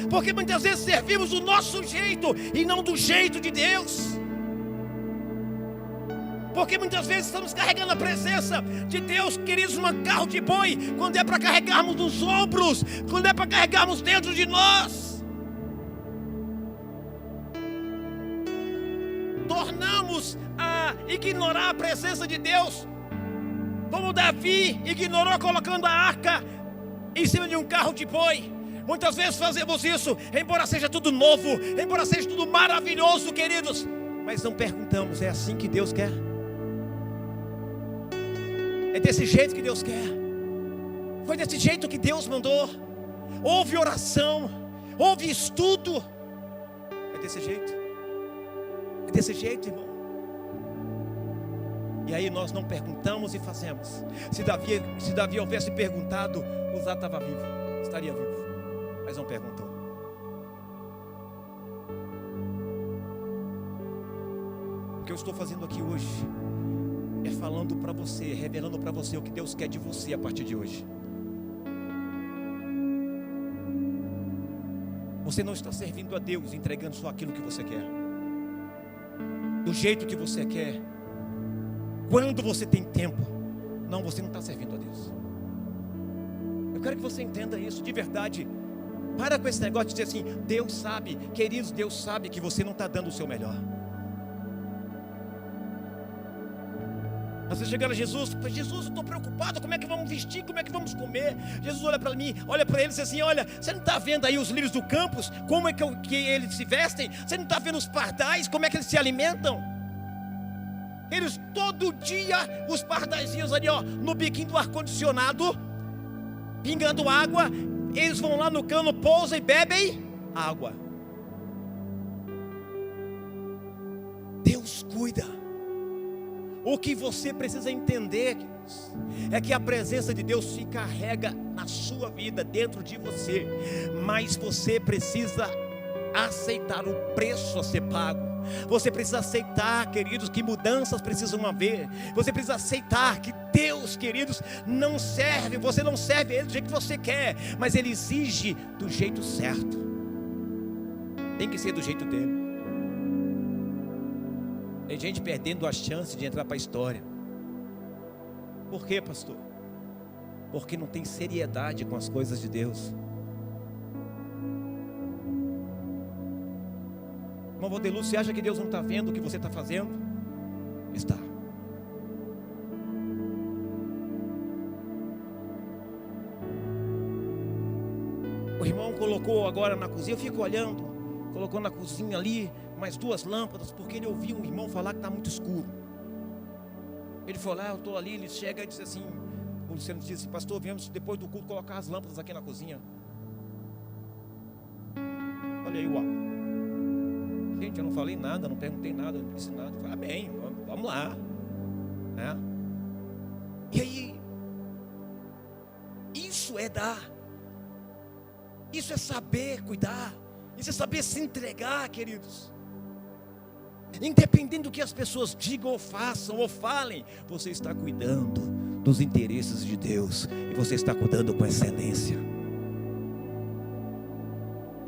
Porque muitas vezes servimos do nosso jeito e não do jeito de Deus. Porque muitas vezes estamos carregando a presença de Deus, queridos, num carro de boi, quando é para carregarmos nos ombros, quando é para carregarmos dentro de nós. Tornamos a ignorar a presença de Deus, como Davi ignorou colocando a arca em cima de um carro de boi. Muitas vezes fazemos isso, embora seja tudo novo, embora seja tudo maravilhoso, queridos, mas não perguntamos, é assim que Deus quer? É desse jeito que Deus quer? Foi desse jeito que Deus mandou? Houve oração, houve estudo. É desse jeito? É desse jeito, irmão? E aí nós não perguntamos e fazemos. Se Davi houvesse perguntado, Uzá estava vivo, estaria vivo, mas não perguntou. O que eu estou fazendo aqui hoje é falando para você, revelando para você o que Deus quer de você a partir de hoje. Você não está servindo a Deus, entregando só aquilo que você quer, do jeito que você quer, quando você tem tempo. Não, você não está servindo a Deus. Eu quero que você entenda isso de verdade. Para com esse negócio de dizer assim, Deus sabe, queridos, Deus sabe que você não está dando o seu melhor. Você chegar a Jesus, Jesus, eu estou preocupado, como é que vamos vestir, como é que vamos comer? Jesus olha para mim, olha para ele e diz assim, olha, você não está vendo aí os lírios do campo, como é que eles se vestem? Você não está vendo os pardais, como é que eles se alimentam? Eles todo dia, os pardaizinhos ali, ó, no biquinho do ar-condicionado, pingando água, eles vão lá no cano, pousam e bebem água. Deus cuida. O que você precisa entender, queridos, é que a presença de Deus se carrega na sua vida, dentro de você, mas você precisa aceitar o preço a ser pago. Você precisa aceitar, queridos, que mudanças precisam haver. Você precisa aceitar que Deus, queridos, não serve, você não serve a Ele do jeito que você quer, mas Ele exige do jeito certo. Tem que ser do jeito dele. Tem gente perdendo a chance de entrar para a história. Por quê, pastor? Porque não tem seriedade com as coisas de Deus. Irmão Valdeluz, você acha que Deus não está vendo o que você está fazendo? Está. O irmão colocou agora na cozinha, eu fico olhando, colocou na cozinha ali mais 2 lâmpadas, porque ele ouviu um irmão falar que está muito escuro. Ele falou lá, eu estou ali, ele chega e diz assim, o Luciano diz assim, pastor, viemos depois do culto colocar as lâmpadas aqui na cozinha. Olha aí, uau. Gente, eu não falei nada, não perguntei nada, não disse nada. Eu falei, amém, vamos lá, né? E aí, isso é dar, isso é saber cuidar, isso é saber se entregar, queridos. Independente do que as pessoas digam ou façam ou falem, você está cuidando dos interesses de Deus e você está cuidando com excelência.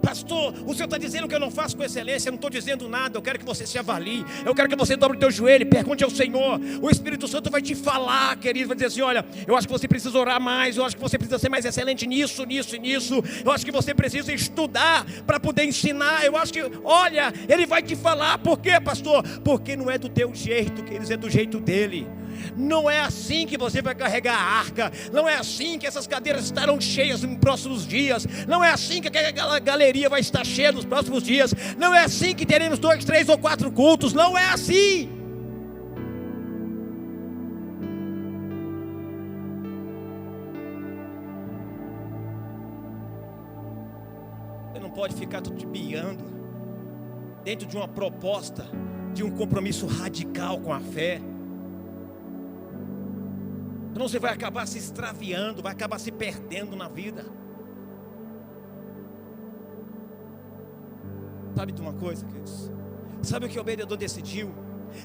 Pastor, o senhor está dizendo que eu não faço com excelência. Eu não estou dizendo nada, eu quero que você se avalie. Eu quero que você dobre o teu joelho e pergunte ao Senhor. O Espírito Santo vai te falar, querido, vai dizer assim, olha, eu acho que você precisa orar mais, eu acho que você precisa ser mais excelente nisso, nisso e nisso. Eu acho que você precisa estudar para poder ensinar. Eu acho que, olha, Ele vai te falar. Por quê, pastor? Porque não é do teu jeito, queridos, é do jeito dele. Não é assim que você vai carregar a arca. Não é assim que essas cadeiras estarão cheias nos próximos dias. Não é assim que aquela galeria vai estar cheia nos próximos dias. Não é assim que teremos 2, 3 ou 4 cultos. Não é assim. Você não pode ficar titubeando dentro de uma proposta de um compromisso radical com a fé. Senão você vai acabar se extraviando, vai acabar se perdendo na vida. Sabe de uma coisa, queridos? Sabe o que Obed-edom decidiu?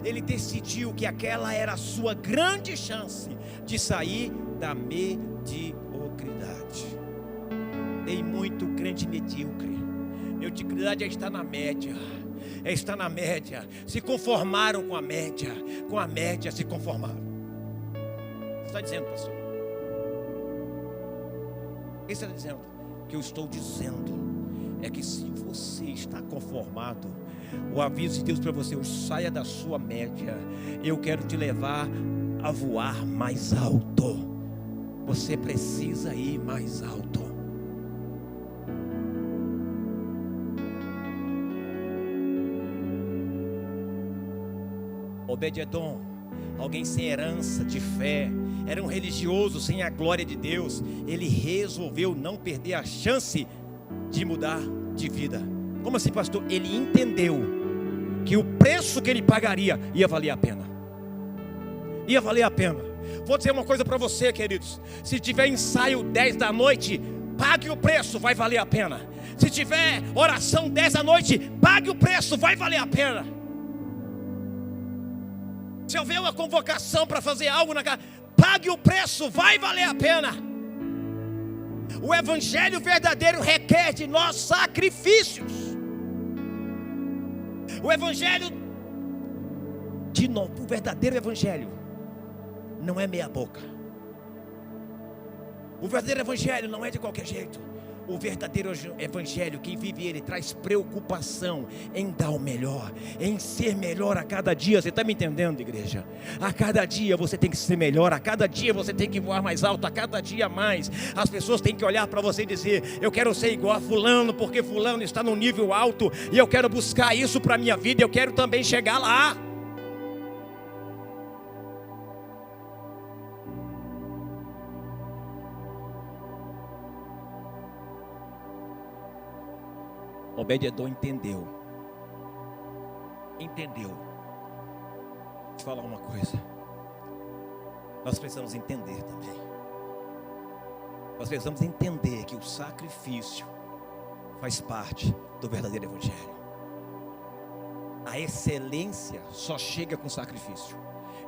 Ele decidiu que aquela era a sua grande chance de sair da mediocridade. Tem muito crente medíocre. Mediocridade é estar na média. É estar na média. Se conformaram com a média. Com a média se conformaram. O que está dizendo, pastor? O que você está dizendo? O que eu estou dizendo é que se você está conformado, o aviso de Deus para você: saia da sua média. Eu quero te levar a voar mais alto. Você precisa ir mais alto. Obed-edom, alguém sem herança de fé, era um religioso sem a glória de Deus. Ele resolveu não perder a chance de mudar de vida. Como assim, pastor? Ele entendeu que o preço que ele pagaria ia valer a pena. Ia valer a pena. Vou dizer uma coisa para você, queridos: se tiver ensaio 10 da noite, pague o preço, vai valer a pena. Se tiver oração 10 da noite, pague o preço, vai valer a pena. Se houver uma convocação para fazer algo na casa, pague o preço, vai valer a pena. O evangelho verdadeiro requer de nós sacrifícios. O evangelho, de novo, o verdadeiro evangelho não é meia boca. O verdadeiro evangelho não é de qualquer jeito. O verdadeiro evangelho, quem vive ele, traz preocupação em dar o melhor, em ser melhor a cada dia. Você está me entendendo, igreja? A cada dia você tem que ser melhor, a cada dia você tem que voar mais alto, a cada dia mais. As pessoas têm que olhar para você e dizer: eu quero ser igual a fulano, porque fulano está num nível alto, e eu quero buscar isso para a minha vida, eu quero também chegar lá. Obed-edom entendeu. Deixa eu te falar uma coisa. Nós precisamos entender também. Nós precisamos entender que o sacrifício faz parte do verdadeiro evangelho. A excelência só chega com sacrifício.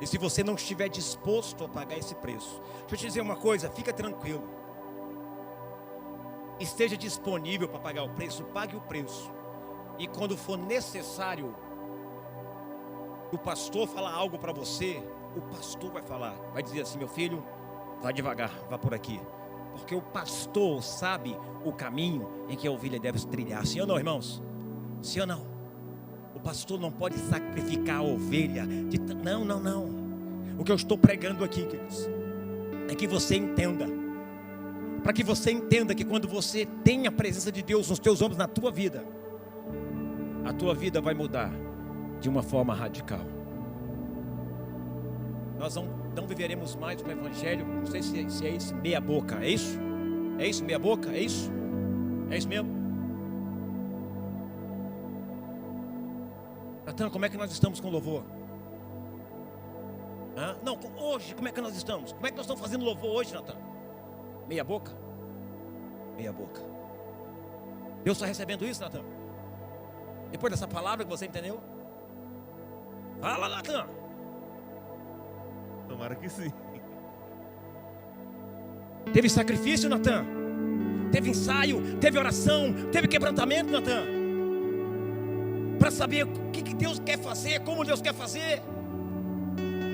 E se você não estiver disposto a pagar esse preço, deixa eu te dizer uma coisa, fica tranquilo. Esteja disponível para pagar o preço, pague o preço. E quando for necessário o pastor falar algo para você, o pastor vai falar, vai dizer assim: meu filho, vá devagar, vá por aqui. Porque o pastor sabe o caminho em que a ovelha deve trilhar. Sim ou não, irmãos? Sim ou não? O pastor não pode sacrificar a ovelha. Não. O que eu estou pregando aqui, queridos, é que você entenda. Para que você entenda que quando você tem a presença de Deus nos teus ombros, na tua vida, a tua vida vai mudar de uma forma radical. Nós não viveremos mais o evangelho. Não sei se é isso, meia boca. É isso? É isso, meia boca? É isso? É isso mesmo? Natan, como é que nós estamos com louvor? Não, hoje, como é que nós estamos? Como é que nós estamos fazendo louvor hoje, Natan? Meia boca? Meia boca. Deus está recebendo isso, Natan? Depois dessa palavra que você entendeu? Fala, Natan. Tomara que sim. Teve sacrifício, Natan? Teve ensaio, teve oração, teve quebrantamento, Natan? Para saber o que Deus quer fazer, como Deus quer fazer.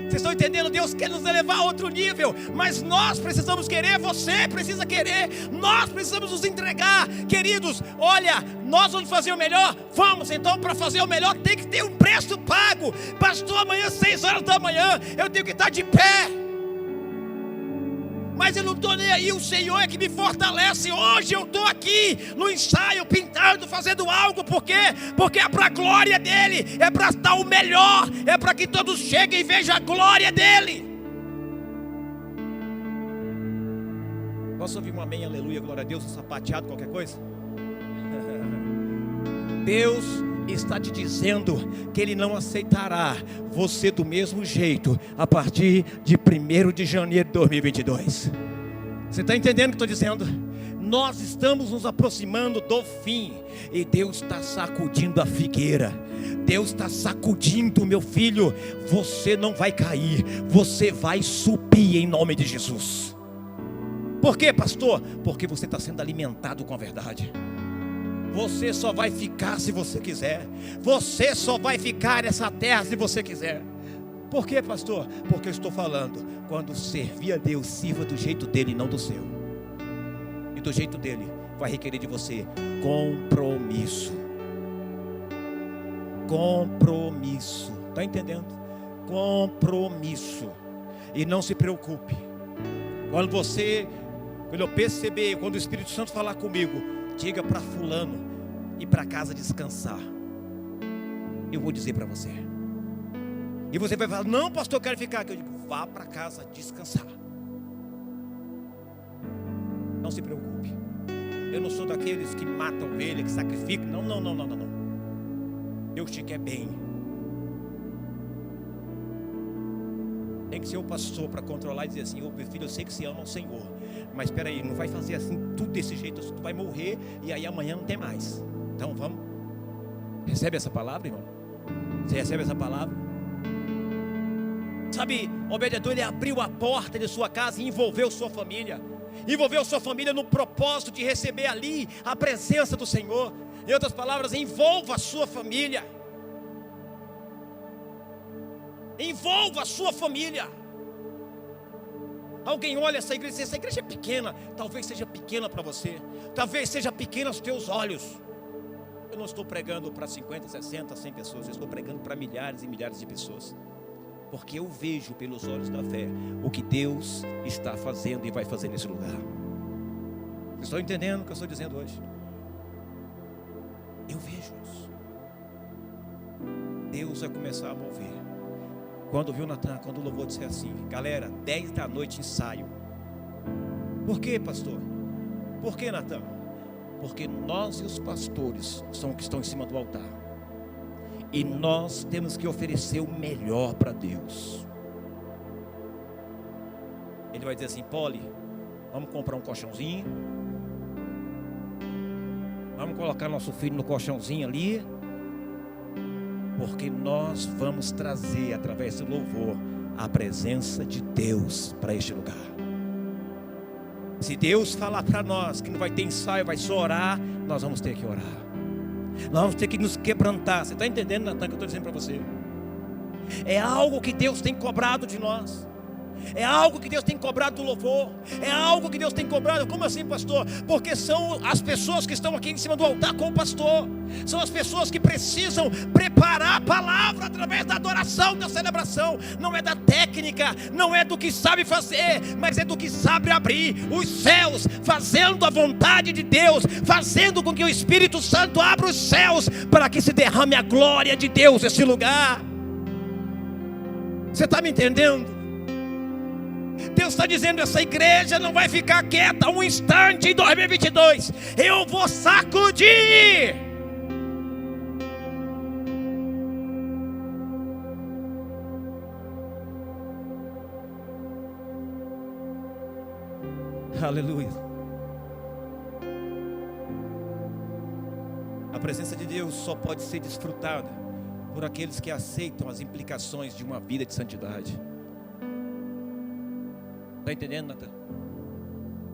Vocês estão entendendo? Deus quer nos levar a outro nível, mas nós precisamos querer, você precisa querer, nós precisamos nos entregar. Queridos, olha, nós vamos fazer o melhor? Vamos, então para fazer o melhor tem que ter um preço pago. Pastor, amanhã 6 horas da manhã eu tenho que estar de pé. Mas eu não estou nem aí, o Senhor é que me fortalece. Hoje eu estou aqui no ensaio, pintando, fazendo algo. Por quê? Porque é para a glória dEle, é para dar o melhor, é para que todos cheguem e vejam a glória dEle. Posso ouvir um amém, aleluia, glória a Deus, um sapateado, qualquer coisa? Deus está te dizendo que Ele não aceitará você do mesmo jeito a partir de 1º de janeiro de 2022. Você está entendendo o que estou dizendo? Nós estamos nos aproximando do fim e Deus está sacudindo a figueira. Deus está sacudindo, meu filho. Você não vai cair, você vai subir em nome de Jesus. Por quê, pastor? Porque você está sendo alimentado com a verdade. Você só vai ficar se você quiser. Você só vai ficar nessa terra se você quiser. Por quê, pastor? Porque eu estou falando, quando servir a Deus, sirva do jeito dele, não do seu. E do jeito dele vai requerer de você compromisso. Compromisso. Está entendendo? Compromisso. E não se preocupe. Quando eu perceber, quando o Espírito Santo falar comigo, diga para fulano ir para casa descansar. Eu vou dizer para você. E você vai falar, não, pastor, eu quero ficar aqui. Eu digo, vá para casa descansar. Não se preocupe. Eu não sou daqueles que matam ovelha, que sacrificam. Não. Deus te quer bem. Tem que ser o pastor para controlar e dizer assim, meu filho, eu sei que você ama o Senhor, mas espera aí, não vai fazer assim, tudo desse jeito, tu vai morrer e aí amanhã não tem mais. Então vamos. Recebe essa palavra, irmão? Você recebe essa palavra? Sabe, Obed-edom, ele abriu a porta de sua casa e envolveu sua família. Envolveu sua família no propósito de receber ali a presença do Senhor. Em outras palavras, envolva a sua família. Envolva a sua família. Alguém olha essa igreja e diz, essa igreja é pequena. Talvez seja pequena para você. Talvez seja pequena aos teus olhos. Eu não estou pregando para 50, 60, 100 pessoas. Eu estou pregando para milhares e milhares de pessoas. Porque eu vejo pelos olhos da fé o que Deus está fazendo e vai fazer nesse lugar. Vocês estão entendendo o que eu estou dizendo hoje? Eu vejo isso. Deus vai começar a mover. Quando viu Natan, quando o louvor disse assim, galera, 10 da noite ensaio. Por quê, pastor? Por que, Natan? Porque nós e os pastores são os que estão em cima do altar. E nós temos que oferecer o melhor para Deus. Ele vai dizer assim, Poli, vamos comprar um colchãozinho. Vamos colocar nosso filho no colchãozinho ali. Porque nós vamos trazer, através do louvor, a presença de Deus para este lugar. Se Deus falar para nós que não vai ter ensaio, vai só orar, nós vamos ter que orar. Nós vamos ter que nos quebrantar. Você está entendendo, Natan, o que eu estou dizendo para você? É algo que Deus tem cobrado de nós. É algo que Deus tem cobrado do louvor. É algo que Deus tem cobrado. Como assim, pastor? Porque são as pessoas que estão aqui em cima do altar com o pastor. São as pessoas que precisam preparar a palavra através da adoração, da celebração. Não é da técnica, não é do que sabe fazer, mas é do que sabe abrir os céus, fazendo a vontade de Deus, fazendo com que o Espírito Santo abra os céus, para que se derrame a glória de Deus nesse lugar. Você está me entendendo? Deus está dizendo, essa igreja não vai ficar quieta um instante em 2022. Eu vou sacudir. Aleluia. A presença de Deus só pode ser desfrutada por aqueles que aceitam as implicações de uma vida de santidade. Está entendendo, Natan?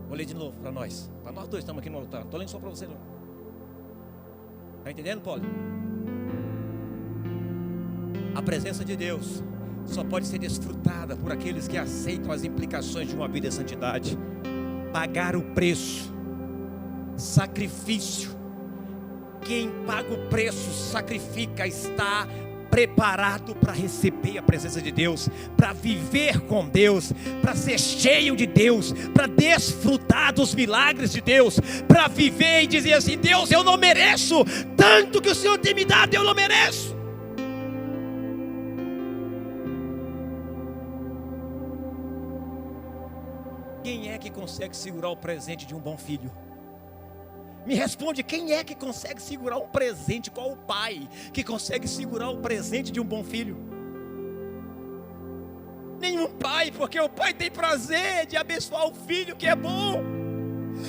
Vou ler de novo para nós. Para nós dois estamos aqui no altar. Não estou lendo só para você não. Está entendendo, Paulo? A presença de Deus só pode ser desfrutada por aqueles que aceitam as implicações de uma vida de santidade. Pagar o preço. Sacrifício. Quem paga o preço, sacrifica, está preparado para receber a presença de Deus, para viver com Deus, para ser cheio de Deus, para desfrutar dos milagres de Deus, para viver e dizer assim, Deus, eu não mereço, tanto que o Senhor tem me dado, eu não mereço. Quem é que consegue segurar o presente de um bom filho? Me responde, quem é que consegue segurar um presente? Qual o pai que consegue segurar o presente de um bom filho? Nenhum pai, porque o pai tem prazer de abençoar o filho que é bom.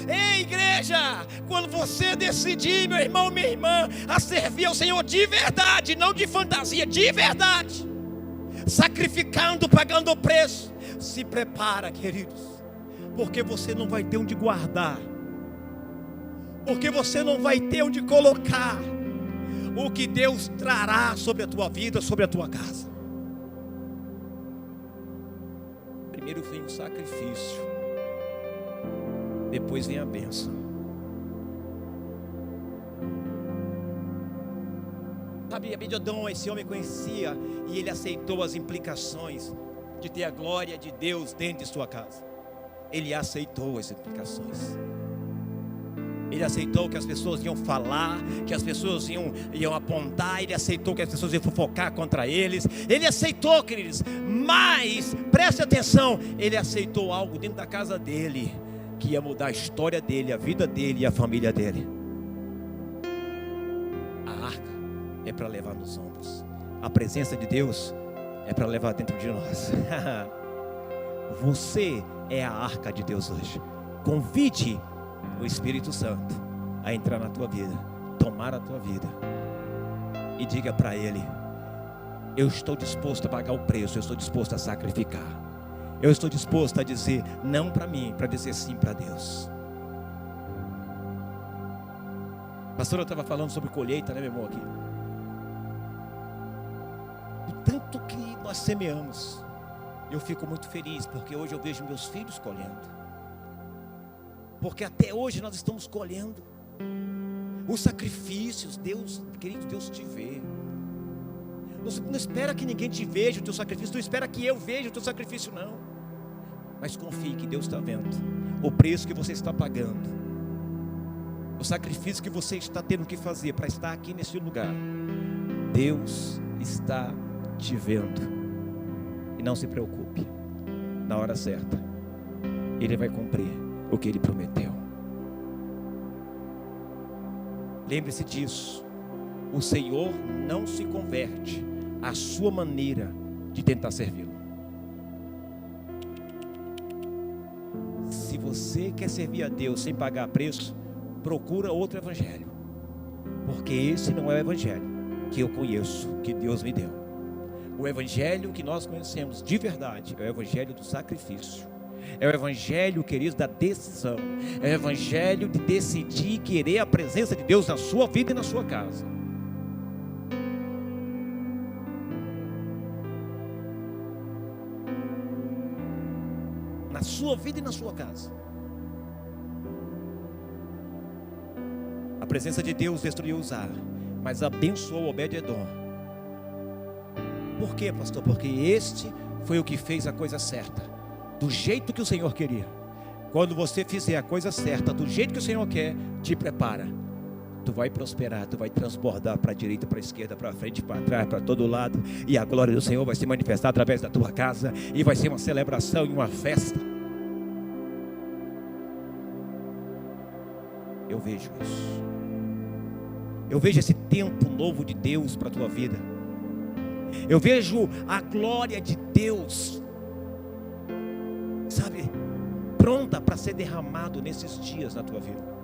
Ei, igreja, quando você decidir, meu irmão, minha irmã, a servir ao Senhor de verdade, não de fantasia, de verdade, sacrificando, pagando o preço, se prepara, queridos, porque você não vai ter onde guardar, porque você não vai ter onde colocar o que Deus trará sobre a tua vida, sobre a tua casa. Primeiro vem o sacrifício, depois vem a bênção. Sabe, Obed-edom, esse homem conhecia e ele aceitou as implicações de ter a glória de Deus dentro de sua casa. Ele aceitou as implicações. Ele aceitou que as pessoas iam falar, que as pessoas iam apontar. Ele aceitou que as pessoas iam fofocar contra eles. Ele aceitou, queridos. Mas, preste atenção, ele aceitou algo dentro da casa dele que ia mudar a história dele, a vida dele e a família dele. A arca é para levar nos ombros. A presença de Deus é para levar dentro de nós. Você é a arca de Deus hoje. Convide o Espírito Santo a entrar na tua vida, tomar a tua vida, e diga para Ele: eu estou disposto a pagar o preço, eu estou disposto a sacrificar, eu estou disposto a dizer não para mim, para dizer sim para Deus. A pastora estava falando sobre colheita, né, meu irmão, aqui. O tanto que nós semeamos, eu fico muito feliz, porque hoje eu vejo meus filhos colhendo. Porque até hoje nós estamos colhendo os sacrifícios. Deus, querido, Deus te vê. Não espera que ninguém te veja o teu sacrifício. Não espera que eu veja o teu sacrifício, não. Mas confie que Deus está vendo o preço que você está pagando, o sacrifício que você está tendo que fazer para estar aqui nesse lugar. Deus está te vendo. E não se preocupe, na hora certa Ele vai cumprir o que Ele prometeu. Lembre-se disso. O Senhor não se converte à sua maneira de tentar servi-lo. Se você quer servir a Deus sem pagar preço, procura outro evangelho, porque esse não é o evangelho que eu conheço, que Deus me deu. O evangelho que nós conhecemos de verdade é o evangelho do sacrifício. É o evangelho, queridos, da decisão. É o evangelho de decidir querer a presença de Deus na sua vida e na sua casa. Na sua vida e na sua casa. A presença de Deus destruiu Uzá, mas abençoou Obed-edom. Por quê, pastor? Porque este foi o que fez a coisa certa, do jeito que o Senhor queria. Quando você fizer a coisa certa, do jeito que o Senhor quer, te prepara. Tu vai prosperar, tu vai transbordar para a direita, para a esquerda, para frente, para trás, para todo lado. E a glória do Senhor vai se manifestar através da tua casa. E vai ser uma celebração e uma festa. Eu vejo isso. Eu vejo esse tempo novo de Deus para a tua vida. Eu vejo a glória de Deus, sabe, pronta para ser derramado nesses dias na tua vida.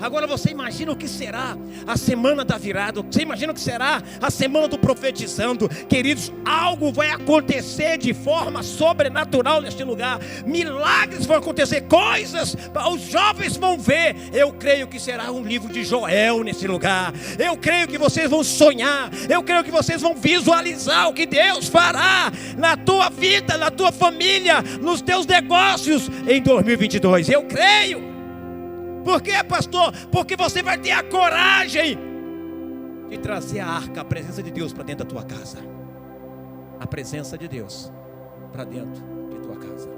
Agora você imagina o que será a semana da virada. Você imagina o que será a semana do profetizando. Queridos, algo vai acontecer de forma sobrenatural neste lugar. Milagres vão acontecer, coisas, os jovens vão ver. Eu creio que será um livro de Joel nesse lugar. Eu creio que vocês vão sonhar. Eu creio que vocês vão visualizar o que Deus fará na tua vida, na tua família, nos teus negócios em 2022. Eu creio. Por quê, pastor? Porque você vai ter a coragem de trazer a arca, a presença de Deus para dentro da tua casa. A presença de Deus para dentro de tua casa.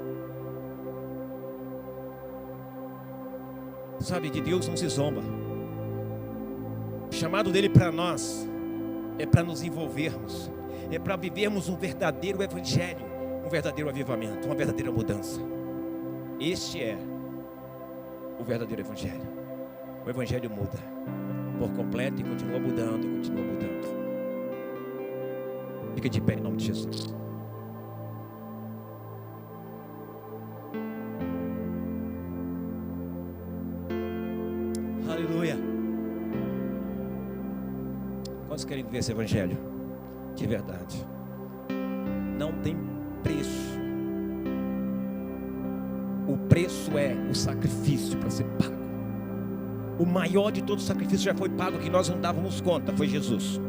Sabe, de Deus não se zomba. O chamado dele para nós é para nos envolvermos, é para vivermos um verdadeiro evangelho, um verdadeiro avivamento, uma verdadeira mudança. Este é o verdadeiro evangelho. o Evangelho muda por completo e continua mudando, e continua mudando. Fica de pé em nome de Jesus. Aleluia. Quantos querem viver esse Evangelho de verdade? Não tem preço. O preço é o sacrifício para ser pago. O maior de todos os sacrifícios já foi pago, que nós não dávamos conta, foi Jesus.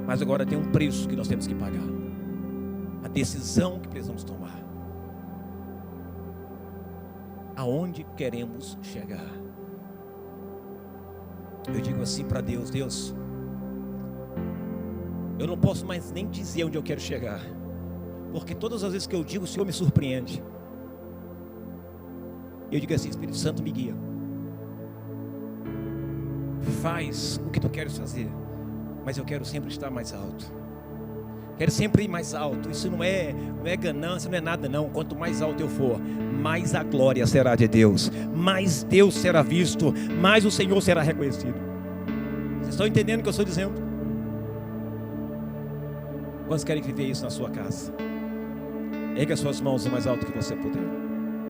Mas agora tem um preço que nós temos que pagar. A decisão que precisamos tomar. Aonde queremos chegar? Eu digo assim para Deus: Deus, eu não posso mais nem dizer onde eu quero chegar, porque todas as vezes que eu digo, o Senhor me surpreende. Eu digo assim: Espírito Santo, me guia. Faz o que tu queres fazer, mas eu quero sempre estar mais alto. Quero sempre ir mais alto. Isso não é ganância, não é nada não. Quanto mais alto eu for, mais a glória será de Deus, mais Deus será visto, mais o Senhor será reconhecido. Vocês estão entendendo o que eu estou dizendo? Quantos querem viver isso na sua casa? Ergue as suas mãos o mais alto que você puder.